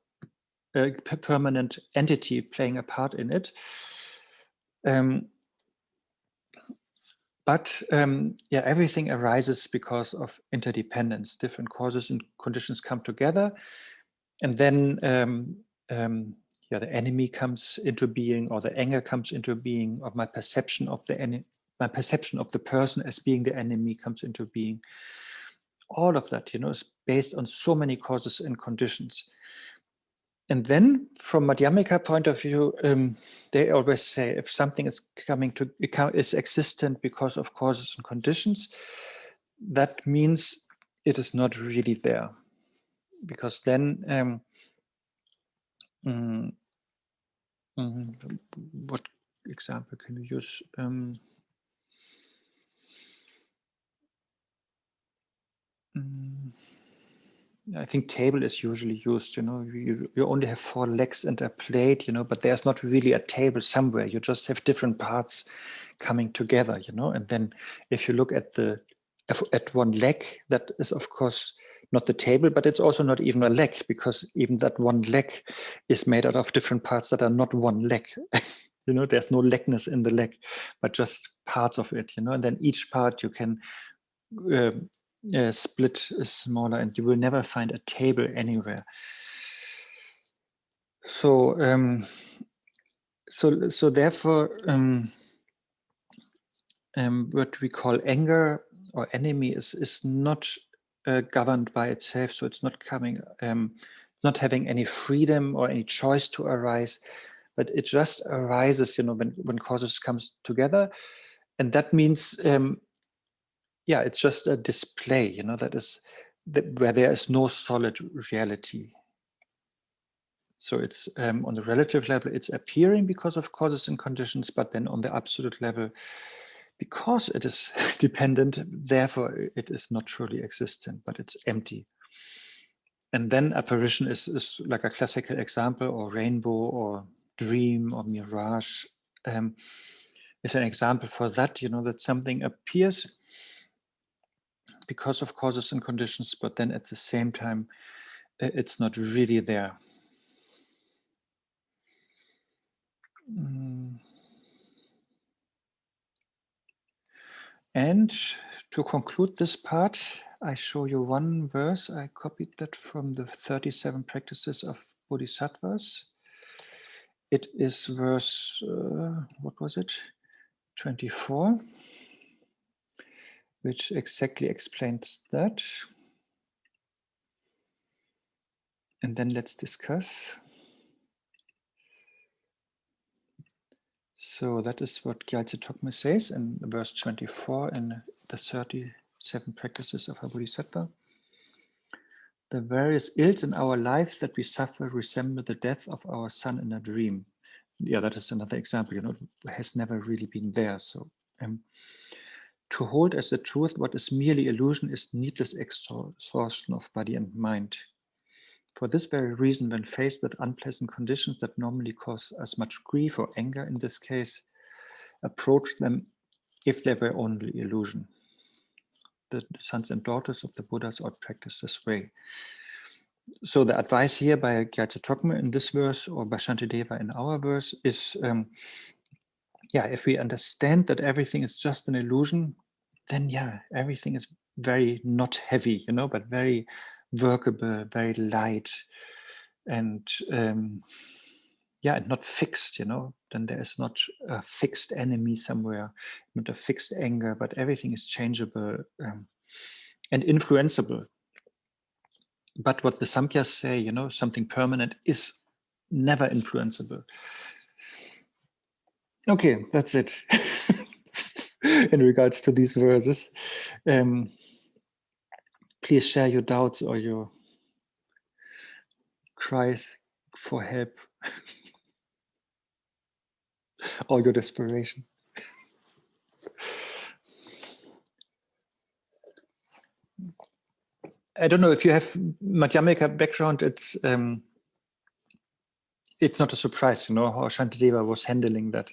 permanent entity playing a part in it. But yeah, everything arises because of interdependence. Different causes and conditions come together, and then yeah, the enemy comes into being, or the anger comes into being, or my perception of the enemy, my perception of the person as being the enemy comes into being. All of that, is based on so many causes and conditions. And then, from Madhyamika point of view, they always say if something is is existent because of causes and conditions, that means it is not really there, because then what example can you use? I think table is usually used, you only have 4 legs and a plate, but there's not really a table somewhere. You just have different parts coming together, and then if you look at one leg, that is of course not the table, but it's also not even a leg, because even that one leg is made out of different parts that are not one leg. There's no legness in the leg, but just parts of it, and then each part you can split is smaller, and you will never find a table anywhere. So so therefore what we call anger or enemy is not governed by itself. So it's not coming, not having any freedom or any choice to arise, but it just arises, when causes comes together, and that means yeah, it's just a display, that is where there is no solid reality. So it's on the relative level, it's appearing because of causes and conditions, but then on the absolute level, because it is dependent, therefore it is not truly existent, but it's empty. And then apparition is like a classical example, or rainbow, or dream, or mirage. Is an example for that, that something appears because of causes and conditions, but then at the same time, it's not really there. And to conclude this part, I show you one verse. I copied that from the 37 practices of Bodhisattvas. It is verse, what was it? 24, which exactly explains that. And then let's discuss. So that is what Gyaltse Tokme says in verse 24 in the 37 practices of a Bodhisattva. The various ills in our life that we suffer resemble the death of our son in a dream. Yeah, that is another example, it has never really been there. So to hold as the truth what is merely illusion is needless exhaustion of body and mind. For this very reason, when faced with unpleasant conditions that normally cause us much grief or anger in this case, approach them if they were only illusion. The sons and daughters of the Buddhas ought practice this way. So the advice here by Gyaltse Tokme in this verse or by Shantideva in our verse is, if we understand that everything is just an illusion, then everything is very not heavy, but very workable, very light, and and not fixed, then there is not a fixed enemy somewhere, not a fixed anger, but everything is changeable and influenceable. But what the Samkhyas say, something permanent is never influenceable. Okay, that's it in regards to these verses. Please share your doubts or your cries for help or your desperation. I don't know if you have Madhyamika background. It's not a surprise, how Shantideva was handling that.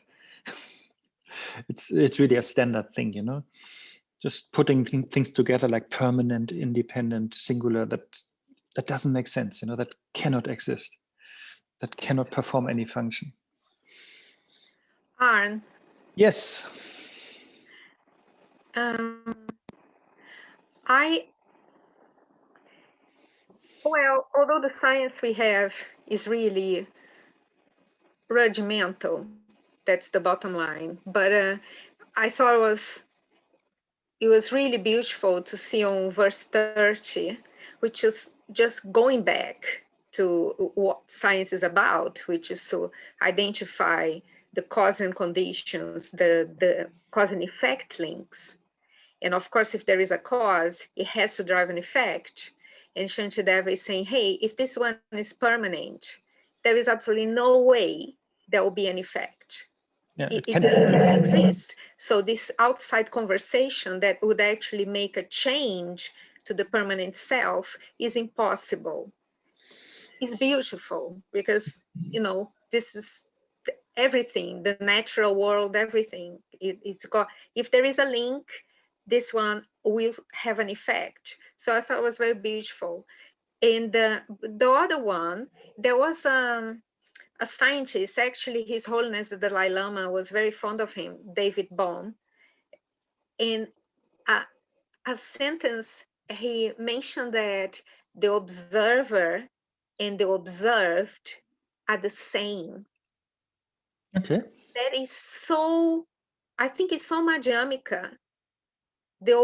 It's really a standard thing, just putting things together like permanent, independent, singular. That doesn't make sense, that cannot exist, that cannot perform any function. Arne. Yes. Although the science we have is really regimental, that's the bottom line. But I thought it was really beautiful to see on verse 30, which is just going back to what science is about, which is to identify the cause and conditions, the cause and effect links. And of course, if there is a cause, it has to drive an effect. And Shantideva is saying, hey, if this one is permanent, there is absolutely no way there will be an effect. Yeah, It doesn't exist. So this outside conversation that would actually make a change to the permanent self is impossible. It's beautiful because, this is everything, the natural world, everything. It's got, if there is a link, this one will have an effect. So I thought it was very beautiful. And the other one, there was a scientist, actually His Holiness the Dalai Lama was very fond of him, David Bohm. In a sentence, he mentioned that the observer and the observed are the same. Okay. That is so, I think it's so Madhyamika. The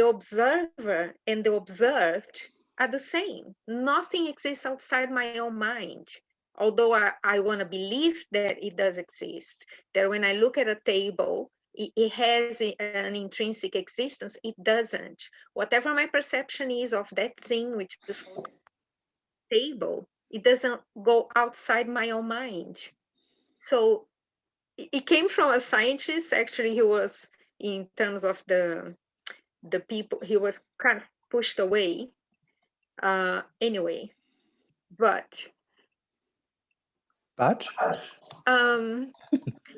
observer and the observed are the same. Nothing exists outside my own mind. Although I want to believe that it does exist, that when I look at a table, it has an intrinsic existence. It doesn't. Whatever my perception is of that thing, which is called table, it doesn't go outside my own mind. So it came from a scientist. Actually, he was, in terms of the people, he was kind of pushed away. Anyway, but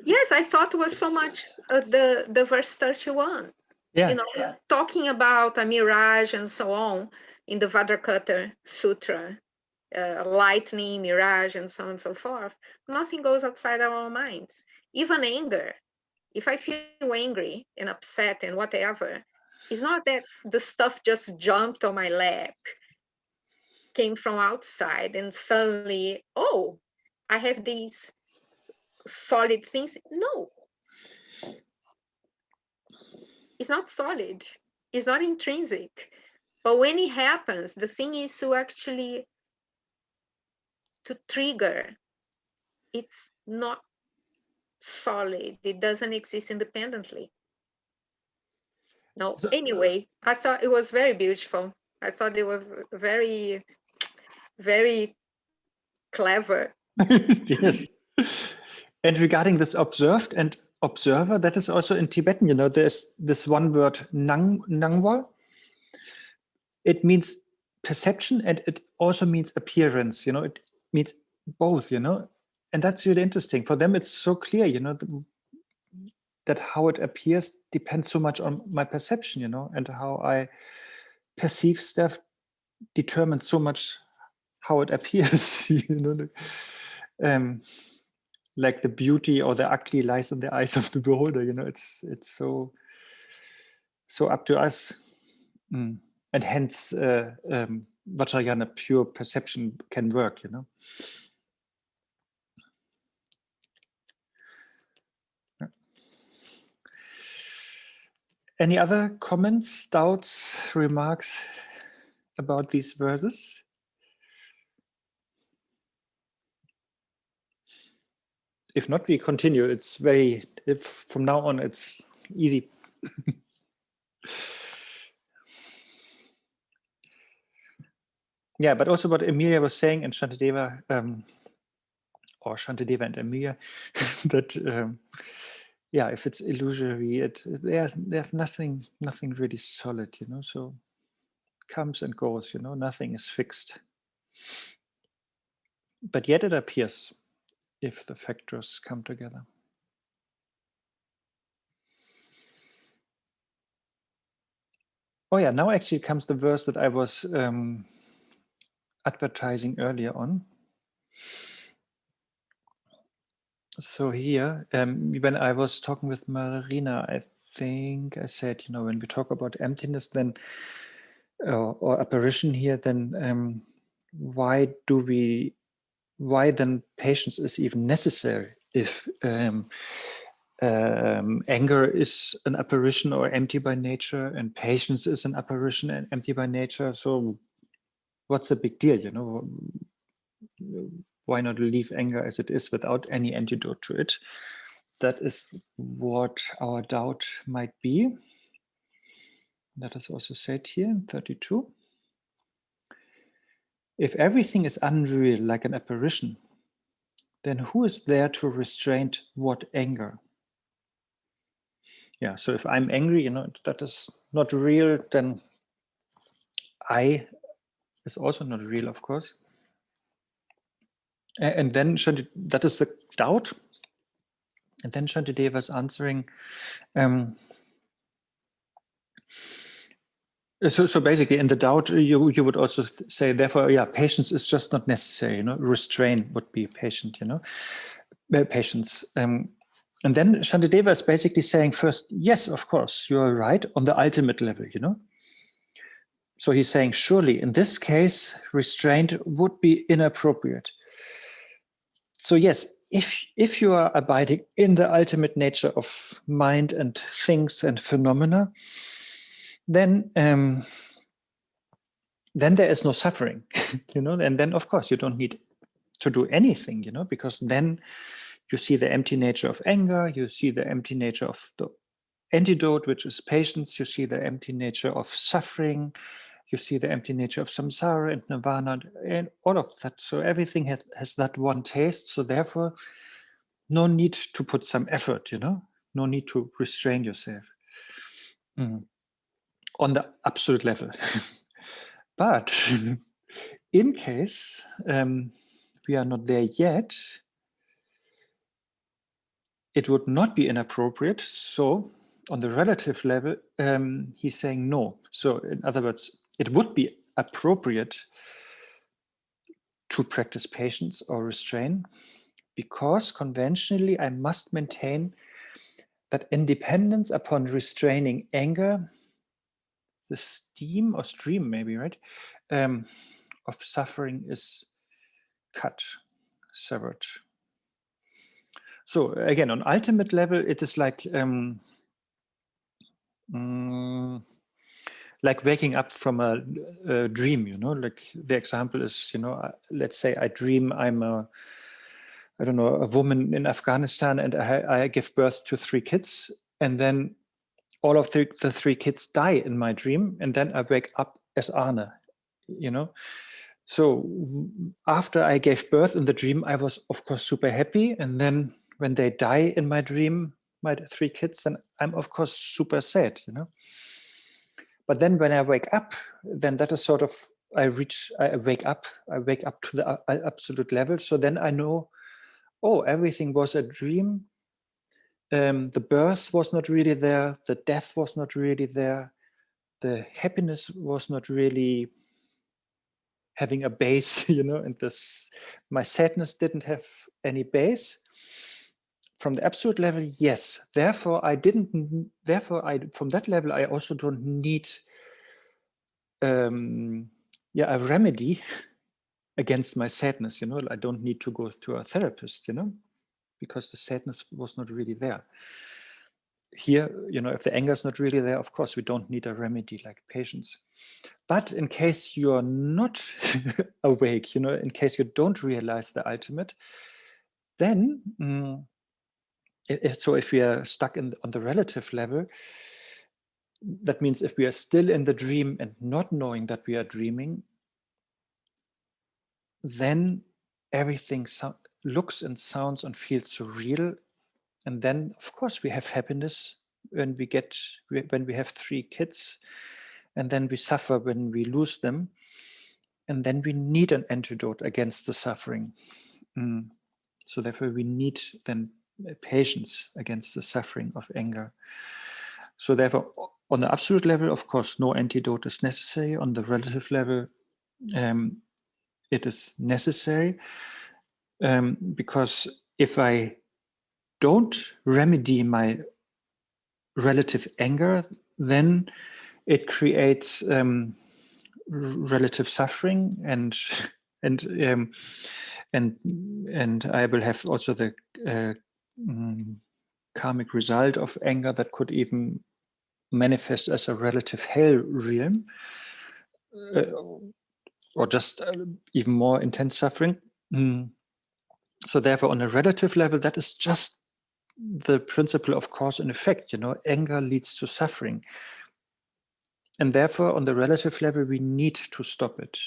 yes, I thought it was so much the verse 31. Yeah. Talking about a mirage and so on in the Vajrayana Sutra, lightning, mirage, and so on and so forth. Nothing goes outside our own minds. Even anger. If I feel angry and upset and whatever, it's not that the stuff just jumped on my lap, came from outside, and suddenly, oh, I have these solid things. No. it's not solid, it's not intrinsic. But when it happens, the thing is to actually to trigger. It's not solid. It doesn't exist independently. No, So- anyway, I thought it was very beautiful. I thought they were very, very clever. Yes. And regarding this observed and observer, that is also in Tibetan, there's this one word, nangwa. It means perception and it also means appearance, it means both, and that's really interesting. For them, it's so clear, that how it appears depends so much on my perception, and how I perceive stuff determines so much how it appears, like the beauty or the ugly lies in the eyes of the beholder, it's so up to us. And hence Vajrayana, pure perception, can work, Any other comments, doubts, remarks about these verses? If not, we continue. It's from now on, it's easy. Yeah, but also what Emilia was saying and Shantideva, or Shantideva and Emilia, that yeah, if it's illusory, there's nothing really solid, so comes and goes, nothing is fixed. But yet it appears if the factors come together. Oh yeah, now actually comes the verse that I was advertising earlier on. So here, when I was talking with Marina, I think I said, when we talk about emptiness, then or apparition here, then why then patience is even necessary if anger is an apparition or empty by nature, and patience is an apparition and empty by nature. So what's the big deal, Why not leave anger as it is without any antidote to it? That is what our doubt might be. That is also said here in 32. If everything is unreal, like an apparition, then who is there to restrain what anger? Yeah, so if I'm angry, that is not real, then I is also not real, of course. And then that is the doubt. And then Shantideva is answering. So basically, in the doubt, you would also say, therefore, yeah, patience is just not necessary. Restraint would be patient. Patience. And then Shantideva is basically saying first, yes, of course, you are right on the ultimate level. So he's saying, surely in this case, restraint would be inappropriate. So yes, if you are abiding in the ultimate nature of mind and things and phenomena, then there is no suffering, and then of course you don't need to do anything, because then you see the empty nature of anger, you see the empty nature of the antidote, which is patience, you see the empty nature of suffering, you see the empty nature of samsara and nirvana and all of that. So everything has that one taste. So therefore, no need to put some effort, no need to restrain yourself on the absolute level. But in case we are not there yet, it would not be inappropriate. So on the relative level, he's saying no. So in other words, it would be appropriate to practice patience or restraint, because conventionally I must maintain that independence upon restraining anger, the steam or stream maybe, right, of suffering is cut, severed. So again, on ultimate level, it is like like waking up from a dream, you know, like the example is, you know, let's say I dream I'm I don't know, a woman in Afghanistan, and I give birth to 3 kids, and then all of the 3 kids die in my dream, and then I wake up as Arne, you know. So after I gave birth in the dream, I was of course super happy, and then when they die in my dream, my 3 kids, then I'm of course super sad, you know. But then when I wake up, then that is sort of, I wake up to the absolute level. So then I know, oh, everything was a dream. The birth was not really there. The death was not really there. The happiness was not really having a base, you know, and my sadness didn't have any base. From the absolute level, yes. Therefore, from that level, I also don't need a remedy against my sadness, you know. I don't need to go to a therapist, you know, because the sadness was not really there. Here, you know, if the anger is not really there, of course, we don't need a remedy like patience. But in case you're not awake, you know, in case you don't realize the ultimate, then, if we are stuck on the relative level, that means if we are still in the dream and not knowing that we are dreaming, then everything looks and sounds and feels so real. And then, of course, we have happiness when we have 3 kids, and then we suffer when we lose them. And then we need an antidote against the suffering. So therefore, we need then patience against the suffering of anger. So therefore, on the absolute level, of course, no antidote is necessary. On the relative level, it is necessary, because if I don't remedy my relative anger, then it creates relative suffering, and I will have also the karmic result of anger that could even manifest as a relative hell realm, or just even more intense suffering. So therefore, on a relative level, that is just the principle of cause and effect. You know, anger leads to suffering, and therefore, on the relative level, we need to stop it.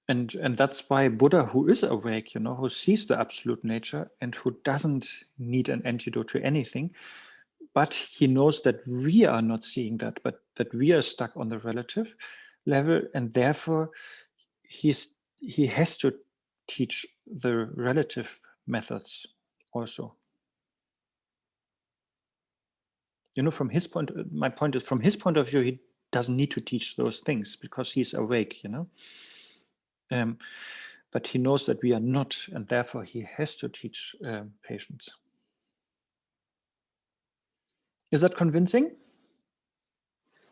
And that's why Buddha, who is awake, you know, who sees the absolute nature and who doesn't need an antidote to anything, but he knows that we are not seeing that, but that we are stuck on the relative level, and therefore he has to teach the relative methods also. You know, from his point, my point is, from his point of view, he doesn't need to teach those things because he's awake, you know. But he knows that we are not, and therefore he has to teach patience. Is that convincing?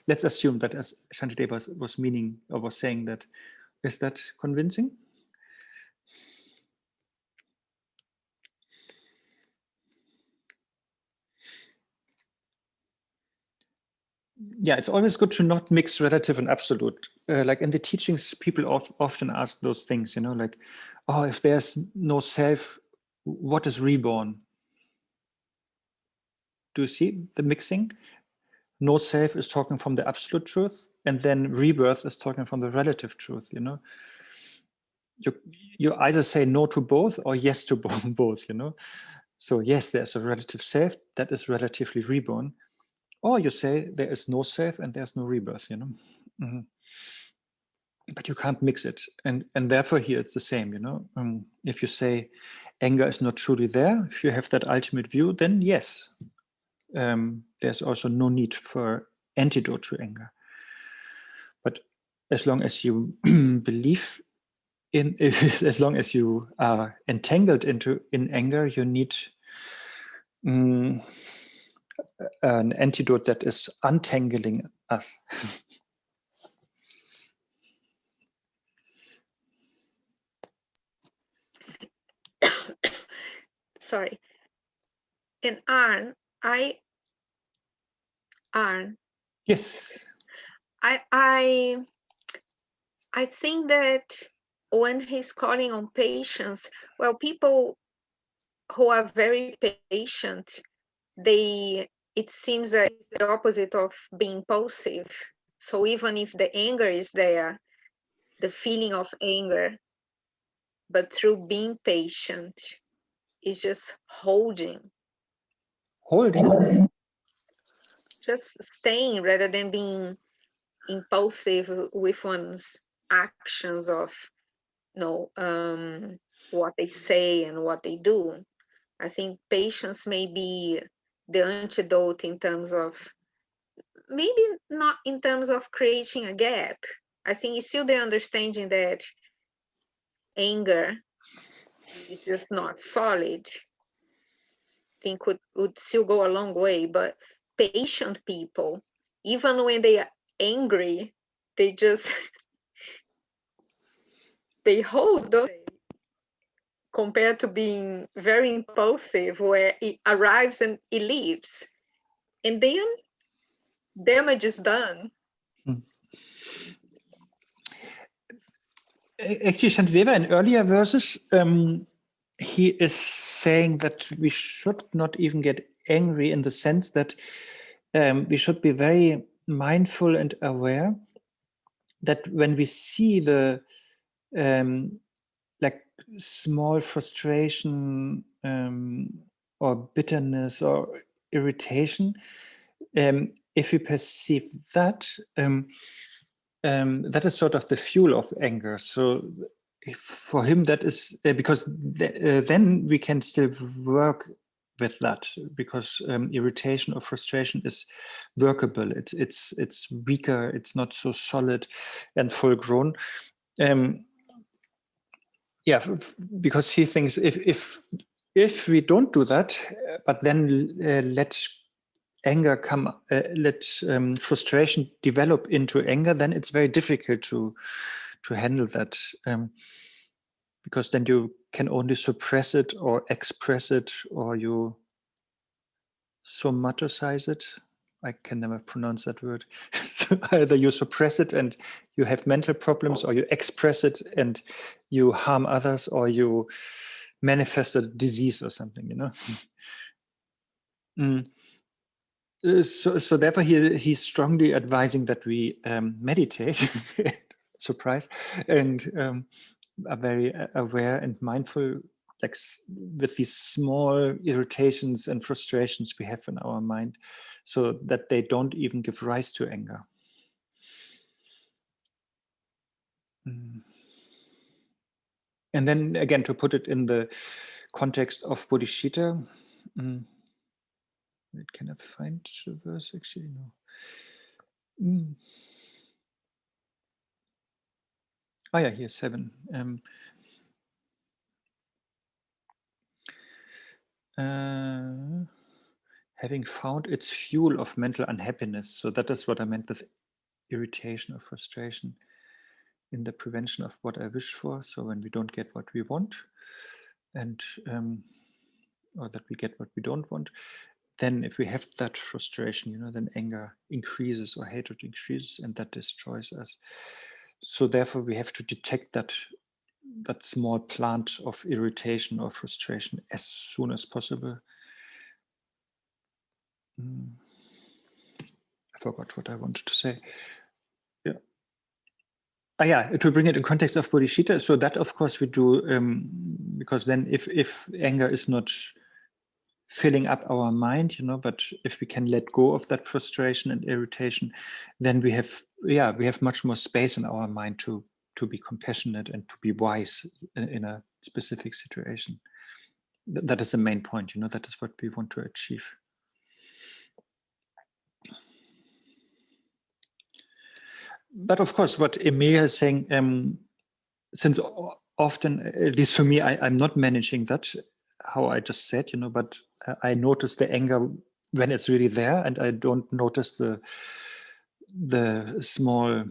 Let's assume that, as Shantideva was meaning or was saying that. Is that convincing? Yeah, it's always good to not mix relative and absolute. Like in the teachings, people often ask those things, you know, like, oh, if there's no self, what is reborn? Do you see the mixing? No self is talking from the absolute truth, and then rebirth is talking from the relative truth, you know. You either say no to both or yes to both, you know. So yes, there's a relative self that is relatively reborn, or you say there is no self and there's no rebirth, you know. But you can't mix it, and therefore here it's the same, you know. If you say anger is not truly there, if you have that ultimate view, then yes, there's also no need for antidote to anger. But as long as you believe in, as long as you are entangled in anger, you need an antidote that is untangling us. Sorry. And Arne, Arne, Yes. I think that when he's calling on patience, well, people who are very patient, it seems that it's the opposite of being impulsive. So even if the anger is there, the feeling of anger, but through being patient, is just holding, just staying rather than being impulsive with one's actions of what they say and what they do. I think patience may be the antidote in terms of, maybe not in terms of creating a gap. I think it's still the understanding that anger is just not solid. I think would still go a long way, but patient people, even when they are angry, they just they hold, don't they? Compared to being very impulsive, where it arrives and it leaves, and then damage is done. Actually, Shantideva, in earlier verses, he is saying that we should not even get angry, in the sense that we should be very mindful and aware that when we see the like small frustration or bitterness or irritation, if we perceive that, that is sort of the fuel of anger. So for him, that is because then we can still work with that, because irritation or frustration is workable. It's weaker. It's not so solid and full grown. Yeah, because he thinks if we don't do that, but then let anger come, let frustration develop into anger, then it's very difficult to handle that, because then you can only suppress it or express it, or you somaticize it. I can never pronounce that word. So either you suppress it and you have mental problems, or you express it and you harm others, or you manifest a disease or something, you know. So therefore he's strongly advising that we meditate, surprise, and are very aware and mindful, like with these small irritations and frustrations we have in our mind, so that they don't even give rise to anger. And then again, to put it in the context of bodhicitta, can I find the verse actually? No. Oh yeah, here's 7. Having found its fuel of mental unhappiness. So that is what I meant with irritation or frustration, in the prevention of what I wish for. So when we don't get what we want, and or that we get what we don't want, then if we have that frustration, you know, then anger increases or hatred increases, and that destroys us. So therefore we have to detect that small plant of irritation or frustration as soon as possible. I forgot what I wanted to say. Yeah, to bring it in context of bodhicitta. So that, of course, we do, because then if anger is not filling up our mind, you know, but if we can let go of that frustration and irritation, then we have much more space in our mind to be compassionate and to be wise in a specific situation. That is the main point, you know, that is what we want to achieve. But of course, what Emilia is saying, since often, at least for me, I'm not managing that, how I just said, you know, but I notice the anger when it's really there, and I don't notice the small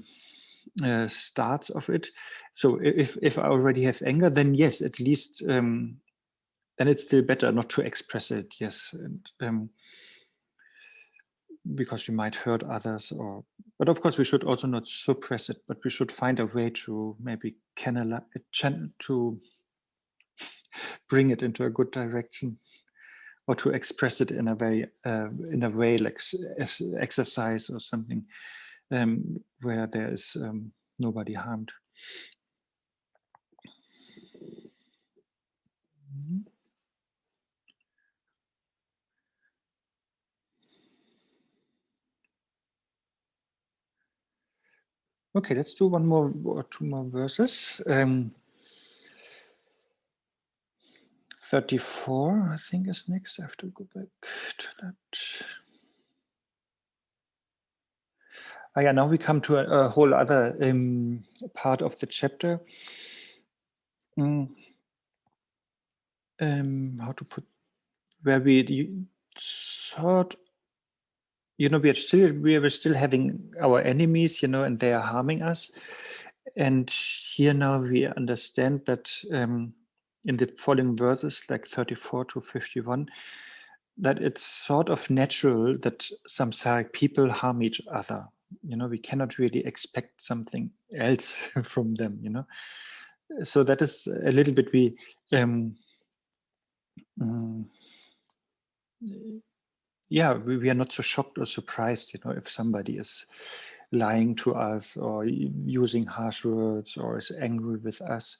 starts of it. So if I already have anger, then yes, at least then it's still better not to express it. Yes, and because we might hurt others, but of course we should also not suppress it, but we should find a way to maybe to bring it into a good direction, or to express it in a way like exercise or something, where there is nobody harmed. Okay, let's do one more or two more verses. 34, I think, is next. I have to go back to that. Yeah, now we come to a whole other part of the chapter. How to put, where we thought, we were still having our enemies, and they are harming us. And here now we understand that in the following verses, like 34 to 51, that it's sort of natural that samsaric people harm each other. We cannot really expect something else from them, So that is a little bit we are not so shocked or surprised, if somebody is lying to us or using harsh words or is angry with us,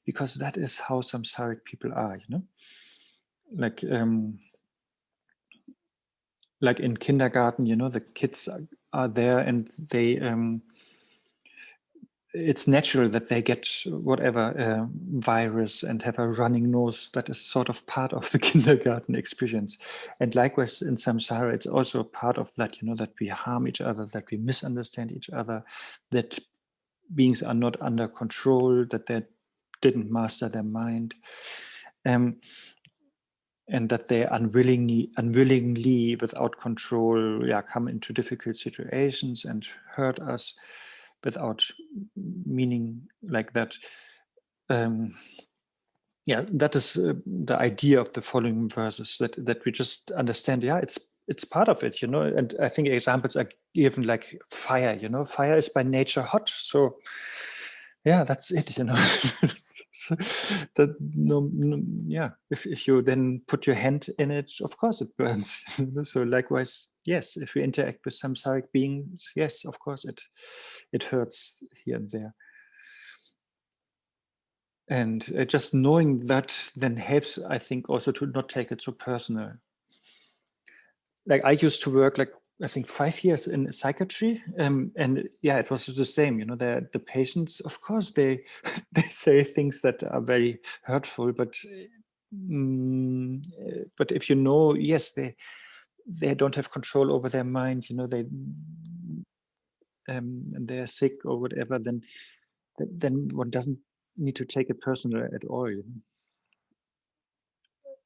because that is how samsaric people are, like in kindergarten, the kids are there and they it's natural that they get whatever virus and have a running nose. That is sort of part of the kindergarten experience. And likewise in samsara, it's also part of that, that we harm each other, that we misunderstand each other, that beings are not under control, that they didn't master their mind, and that they unwillingly, without control, come into difficult situations and hurt us without meaning like that. That is the idea of the following verses, that we just understand, it's part of it, and I think examples are given like fire, fire is by nature hot, so that's it, So that if you then put your hand in it, of course it burns. So likewise, yes, if we interact with samsaric beings, yes, of course it hurts here and there. And just knowing that then helps, I think, also to not take it so personal. Like I used to work I think 5 years in psychiatry, and it was the same. The patients, of course, they say things that are very hurtful, but if yes, they don't have control over their mind. They and they are sick or whatever. Then one doesn't need to take it personal at all.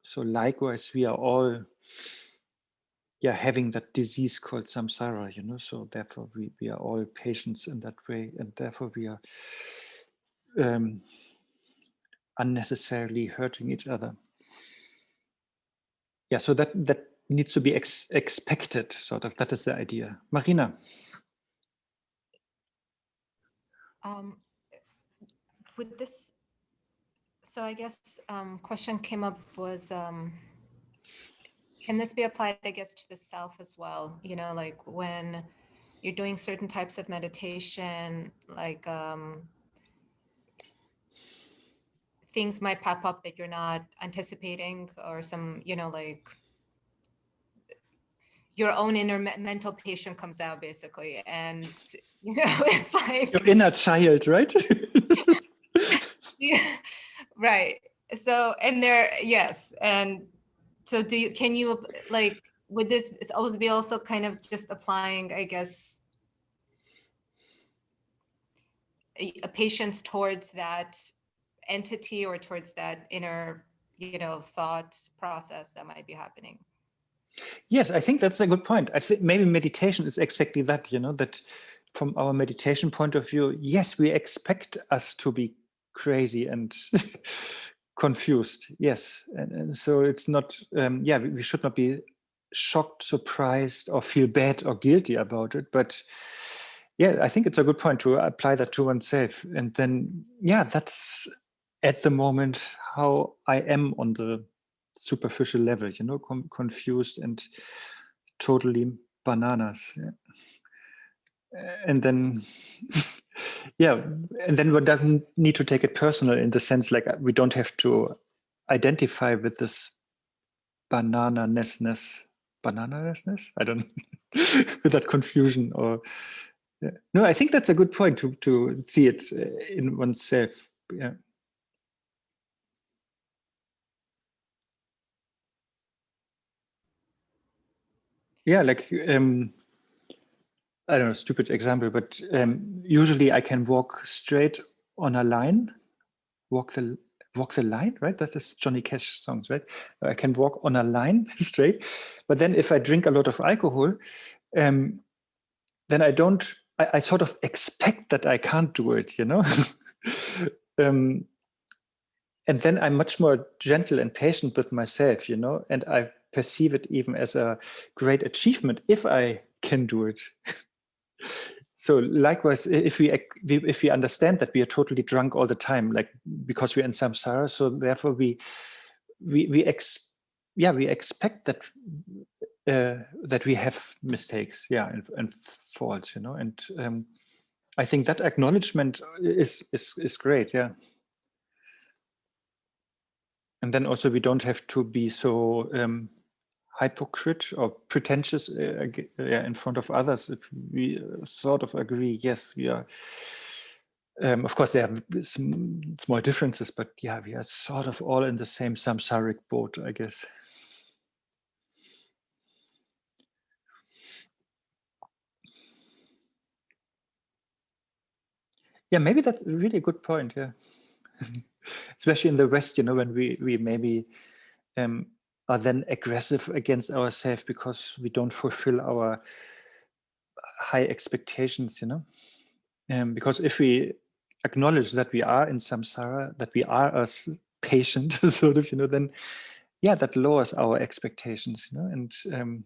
So likewise, we are all having that disease called samsara, so therefore we are all patients in that way, and therefore we are unnecessarily hurting each other. So that needs to be expected, sort of. That is the idea. Marina. With this, so I guess question came up was, can this be applied, I guess, to the self as well? Like when you're doing certain types of meditation, like things might pop up that you're not anticipating, or some, like your own inner mental patient comes out basically. And, it's like your inner child, right? Yeah, right. So, and there, yes. And so can you, like, would this always be also kind of just applying, I guess, a patience towards that entity or towards that inner, thought process that might be happening? Yes, I think that's a good point. I think maybe meditation is exactly that, that from our meditation point of view, yes, we expect us to be crazy and confused. Yes. And so it's not, we should not be shocked, surprised, or feel bad or guilty about it. But yeah, I think it's a good point to apply that to oneself. And then, yeah, that's at the moment how I am on the superficial level, you know, confused and totally bananas. Yeah. And then, yeah, and then one doesn't need to take it personal in the sense like we don't have to identify with this banananessness. I don't know, with that confusion or yeah. No, I think that's a good point to see it in oneself. Yeah. Yeah, like I don't know, stupid example, but usually I can walk straight on a line, walk the line, right? That is Johnny Cash songs, right? I can walk on a line straight, but then if I drink a lot of alcohol, then I sort of expect that I can't do it, you know? And then I'm much more gentle and patient with myself, you know, and I perceive it even as a great achievement if I can do it. So likewise, if we understand that we are totally drunk all the time, like because we're in samsara, so therefore we expect that that we have mistakes, yeah, and faults, you know, and I think that acknowledgement is great, yeah. And then also we don't have to be so hypocrite or pretentious in front of others. If we sort of agree, yes, we are. Of course, there are small differences, but yeah, we are sort of all in the same samsaric boat, I guess. Yeah, maybe that's a really good point. Yeah, especially in the West, you know, when we maybe are then aggressive against ourselves because we don't fulfill our high expectations, you know. Because if we acknowledge that we are in samsara, that we are a patient, sort of, you know, then yeah, that lowers our expectations, you know, and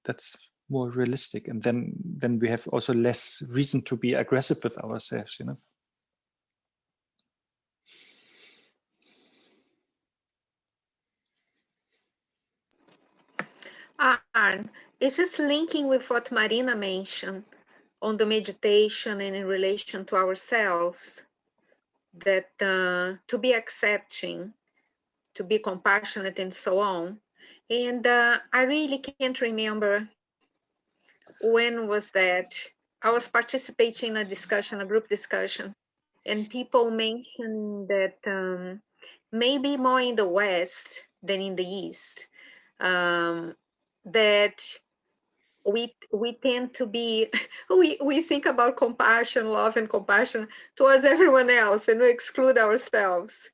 that's more realistic. And then we have also less reason to be aggressive with ourselves, you know. Arne, it's just linking with what Marina mentioned on the meditation and in relation to ourselves, that to be accepting, to be compassionate and so on. And I really can't remember when was that. I was participating in a discussion, a group discussion, and people mentioned that maybe more in the West than in the East, that we tend to be, we think about compassion, love and compassion towards everyone else, and we exclude ourselves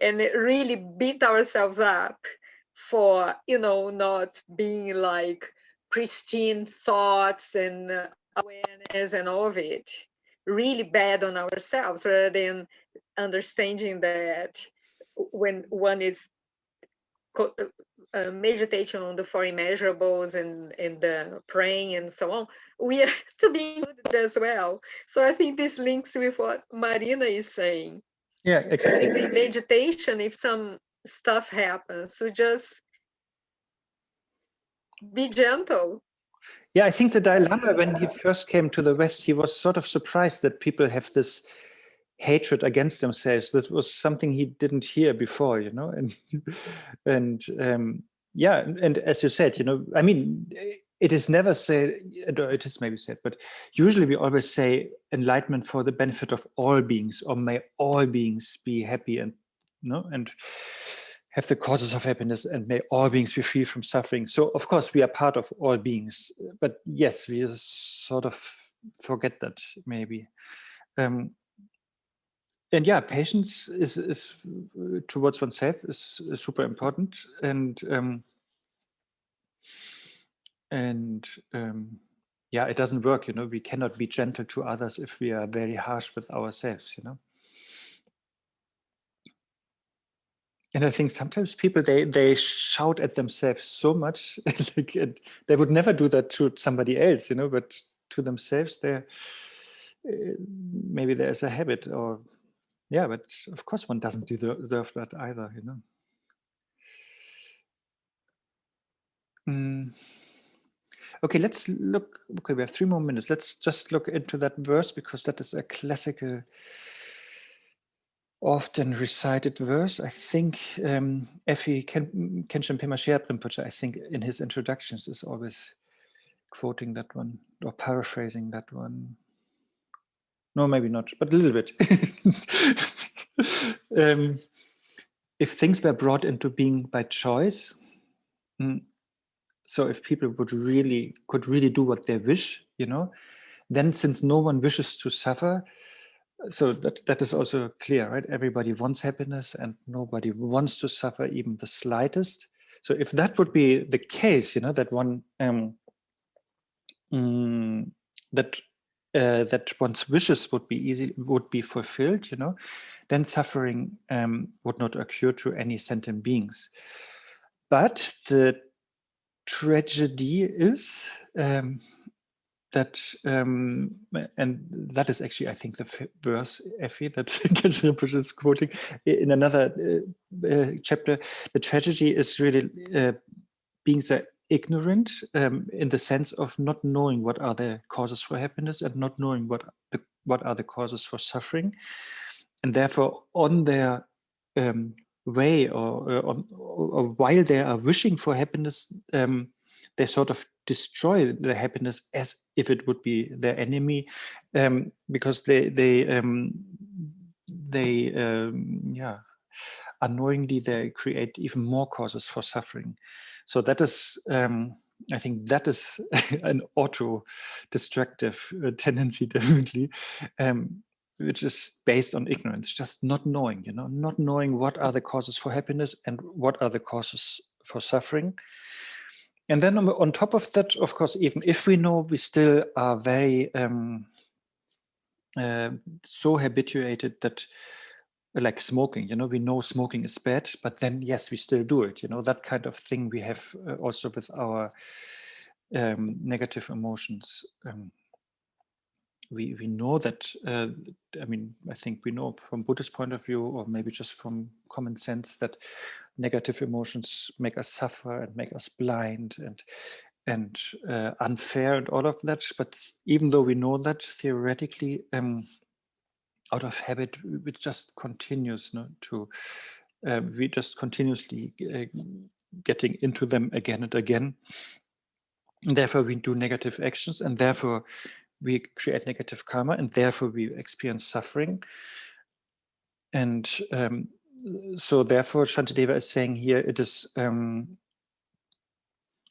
and really beat ourselves up for, you know, not being like pristine thoughts and awareness and all of it, really bad on ourselves, rather than understanding that when one is meditation on the four immeasurables and the praying and so on, we are to be included as well. So I think this links with what Marina is saying. Yeah, exactly. In meditation, if some stuff happens, so just be gentle. Yeah, I think the Dalai Lama, when he first came to the West, he was sort of surprised that people have this hatred against themselves. That was something he didn't hear before, you know. And yeah, and as you said, you know, I mean, it is never said, or it is maybe said, but usually we always say enlightenment for the benefit of all beings, or may all beings be happy and, you know, and have the causes of happiness, and may all beings be free from suffering. So of course we are part of all beings, but yes, we sort of forget that maybe. And yeah, patience is towards oneself is super important, and yeah, it doesn't work, you know. We cannot be gentle to others if we are very harsh with ourselves, you know. And I think sometimes people, they shout at themselves so much, like they would never do that to somebody else, you know, but to themselves, maybe there's a habit, or yeah, but of course one doesn't deserve that either, you know. Okay, let's look. Okay, we have 3 more minutes. Let's just look into that verse, because that is a classical, often recited verse. I think Effie Kenshin Pema Sherpa Rinpoche, I think in his introductions, is always quoting that one or paraphrasing that one. No, maybe not, but a little bit. If things were brought into being by choice, so if people could really do what they wish, you know, then since no one wishes to suffer, so that is also clear, right? Everybody wants happiness and nobody wants to suffer even the slightest. So if that would be the case, you know, that one that one's wishes would be fulfilled, you know, then suffering would not occur to any sentient beings. But the tragedy is that, and that is actually, I think, the verse, Effie, that Kenshin Rinpoche is quoting in another chapter. The tragedy is really being so ignorant in the sense of not knowing what are the causes for happiness and not knowing what are the causes for suffering, and therefore on their way or while they are wishing for happiness, they sort of destroy the happiness as if it would be their enemy, because they unknowingly they create even more causes for suffering. So that is, I think that is an auto-destructive tendency, definitely, which is based on ignorance, just not knowing, you know, not knowing what are the causes for happiness and what are the causes for suffering. And then on top of that, of course, even if we know, we still are very so habituated that, like smoking, you know, we know smoking is bad, but then yes, we still do it, you know, that kind of thing we have also with our negative emotions. We know that, I mean, I think we know from Buddhist point of view, or maybe just from common sense, that negative emotions make us suffer and make us blind and unfair and all of that. But even though we know that theoretically, out of habit, it just continues to, we just continuously getting into them again and again. And therefore, we do negative actions, and therefore we create negative karma, and therefore we experience suffering. And so therefore, Shantideva is saying here, it is,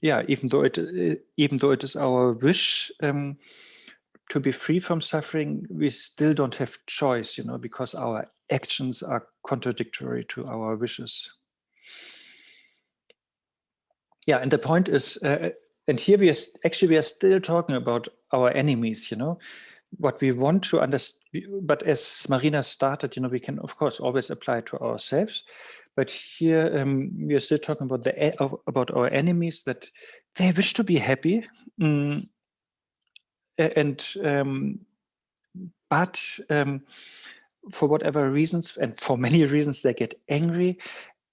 yeah, even though it is our wish to be free from suffering, we still don't have choice, you know, because our actions are contradictory to our wishes. Yeah, and the point is, and here we are still talking about our enemies, you know, what we want to understand. But as Marina started, you know, we can of course always apply it to ourselves. But here we are still talking about our enemies, that they wish to be happy, but for whatever reasons, and for many reasons, they get angry.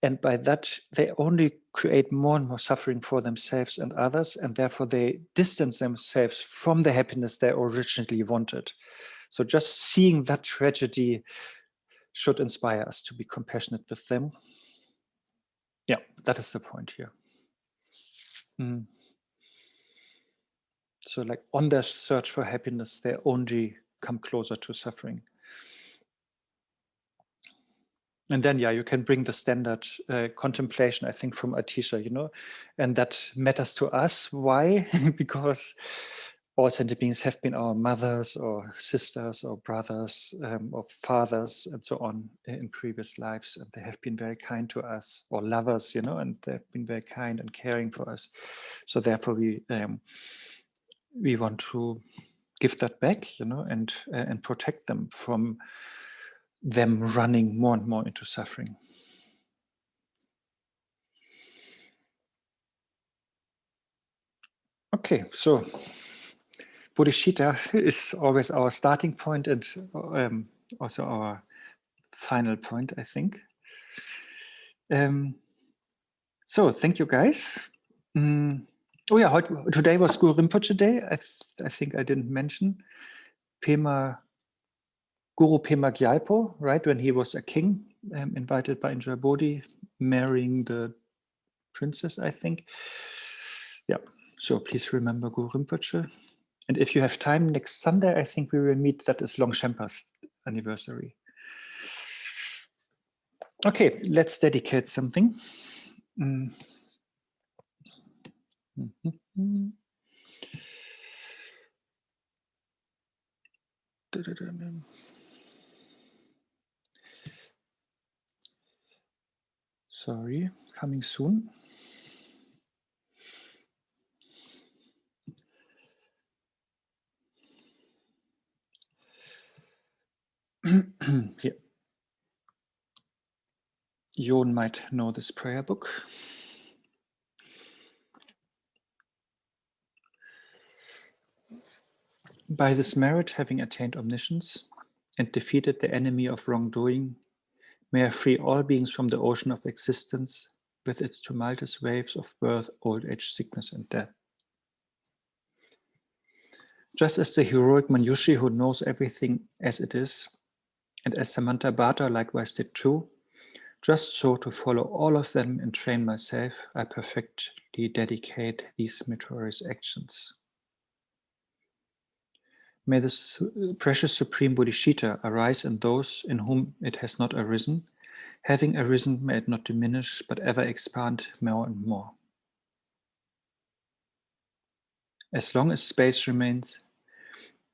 And by that, they only create more and more suffering for themselves and others, and therefore they distance themselves from the happiness they originally wanted. So just seeing that tragedy should inspire us to be compassionate with them. Yeah, that is the point here. So like on their search for happiness, they only come closer to suffering. And then, yeah, you can bring the standard contemplation, I think, from Atisha, you know, and that matters to us. Why? Because all sentient beings have been our mothers or sisters or brothers or fathers and so on in previous lives. And they have been very kind to us, or lovers, you know, and they've been very kind and caring for us. So therefore we want to give that back, you know, and protect them from them running more and more into suffering. Okay, so bodhicitta is always our starting point and also our final point, I think. So thank you, guys. Oh yeah, today was Guru Rinpoche Day. I think I didn't mention Guru Pema Gyalpo, right, when he was a king, invited by Indra Bodhi, marrying the princess, I think. Yeah, so please remember Guru Rinpoche. And if you have time, next Sunday, I think we will meet. That is Longshenpa's anniversary. Okay, let's dedicate something. Sorry, coming soon. Here. Jon might know this prayer book. By this merit, having attained omniscience and defeated the enemy of wrongdoing, may I free all beings from the ocean of existence with its tumultuous waves of birth, old age, sickness, and death. Just as the heroic Manjushri who knows everything as it is, and as Samantha Bhatta likewise did too, just so to follow all of them and train myself, I perfectly dedicate these meritorious actions. May this precious supreme bodhicitta arise in those in whom it has not arisen. Having arisen, may it not diminish, but ever expand more and more. As long as space remains,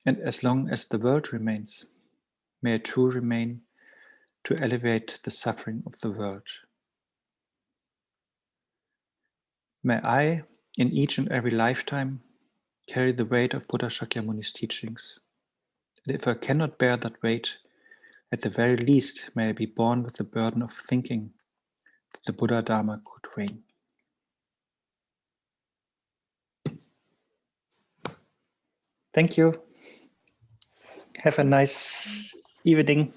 and as long as the world remains, may it too remain to elevate the suffering of the world. May I, in each and every lifetime, carry the weight of Buddha Shakyamuni's teachings. And if I cannot bear that weight, at the very least, may I be born with the burden of thinking that the Buddha Dharma could reign. Thank you. Have a nice evening.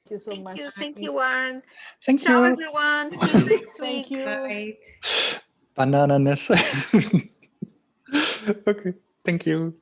Thank you so much. Thank you, Arne. Thank Ciao, you. everyone. See you next week. Thank you. Right. Bananas. Okay, thank you.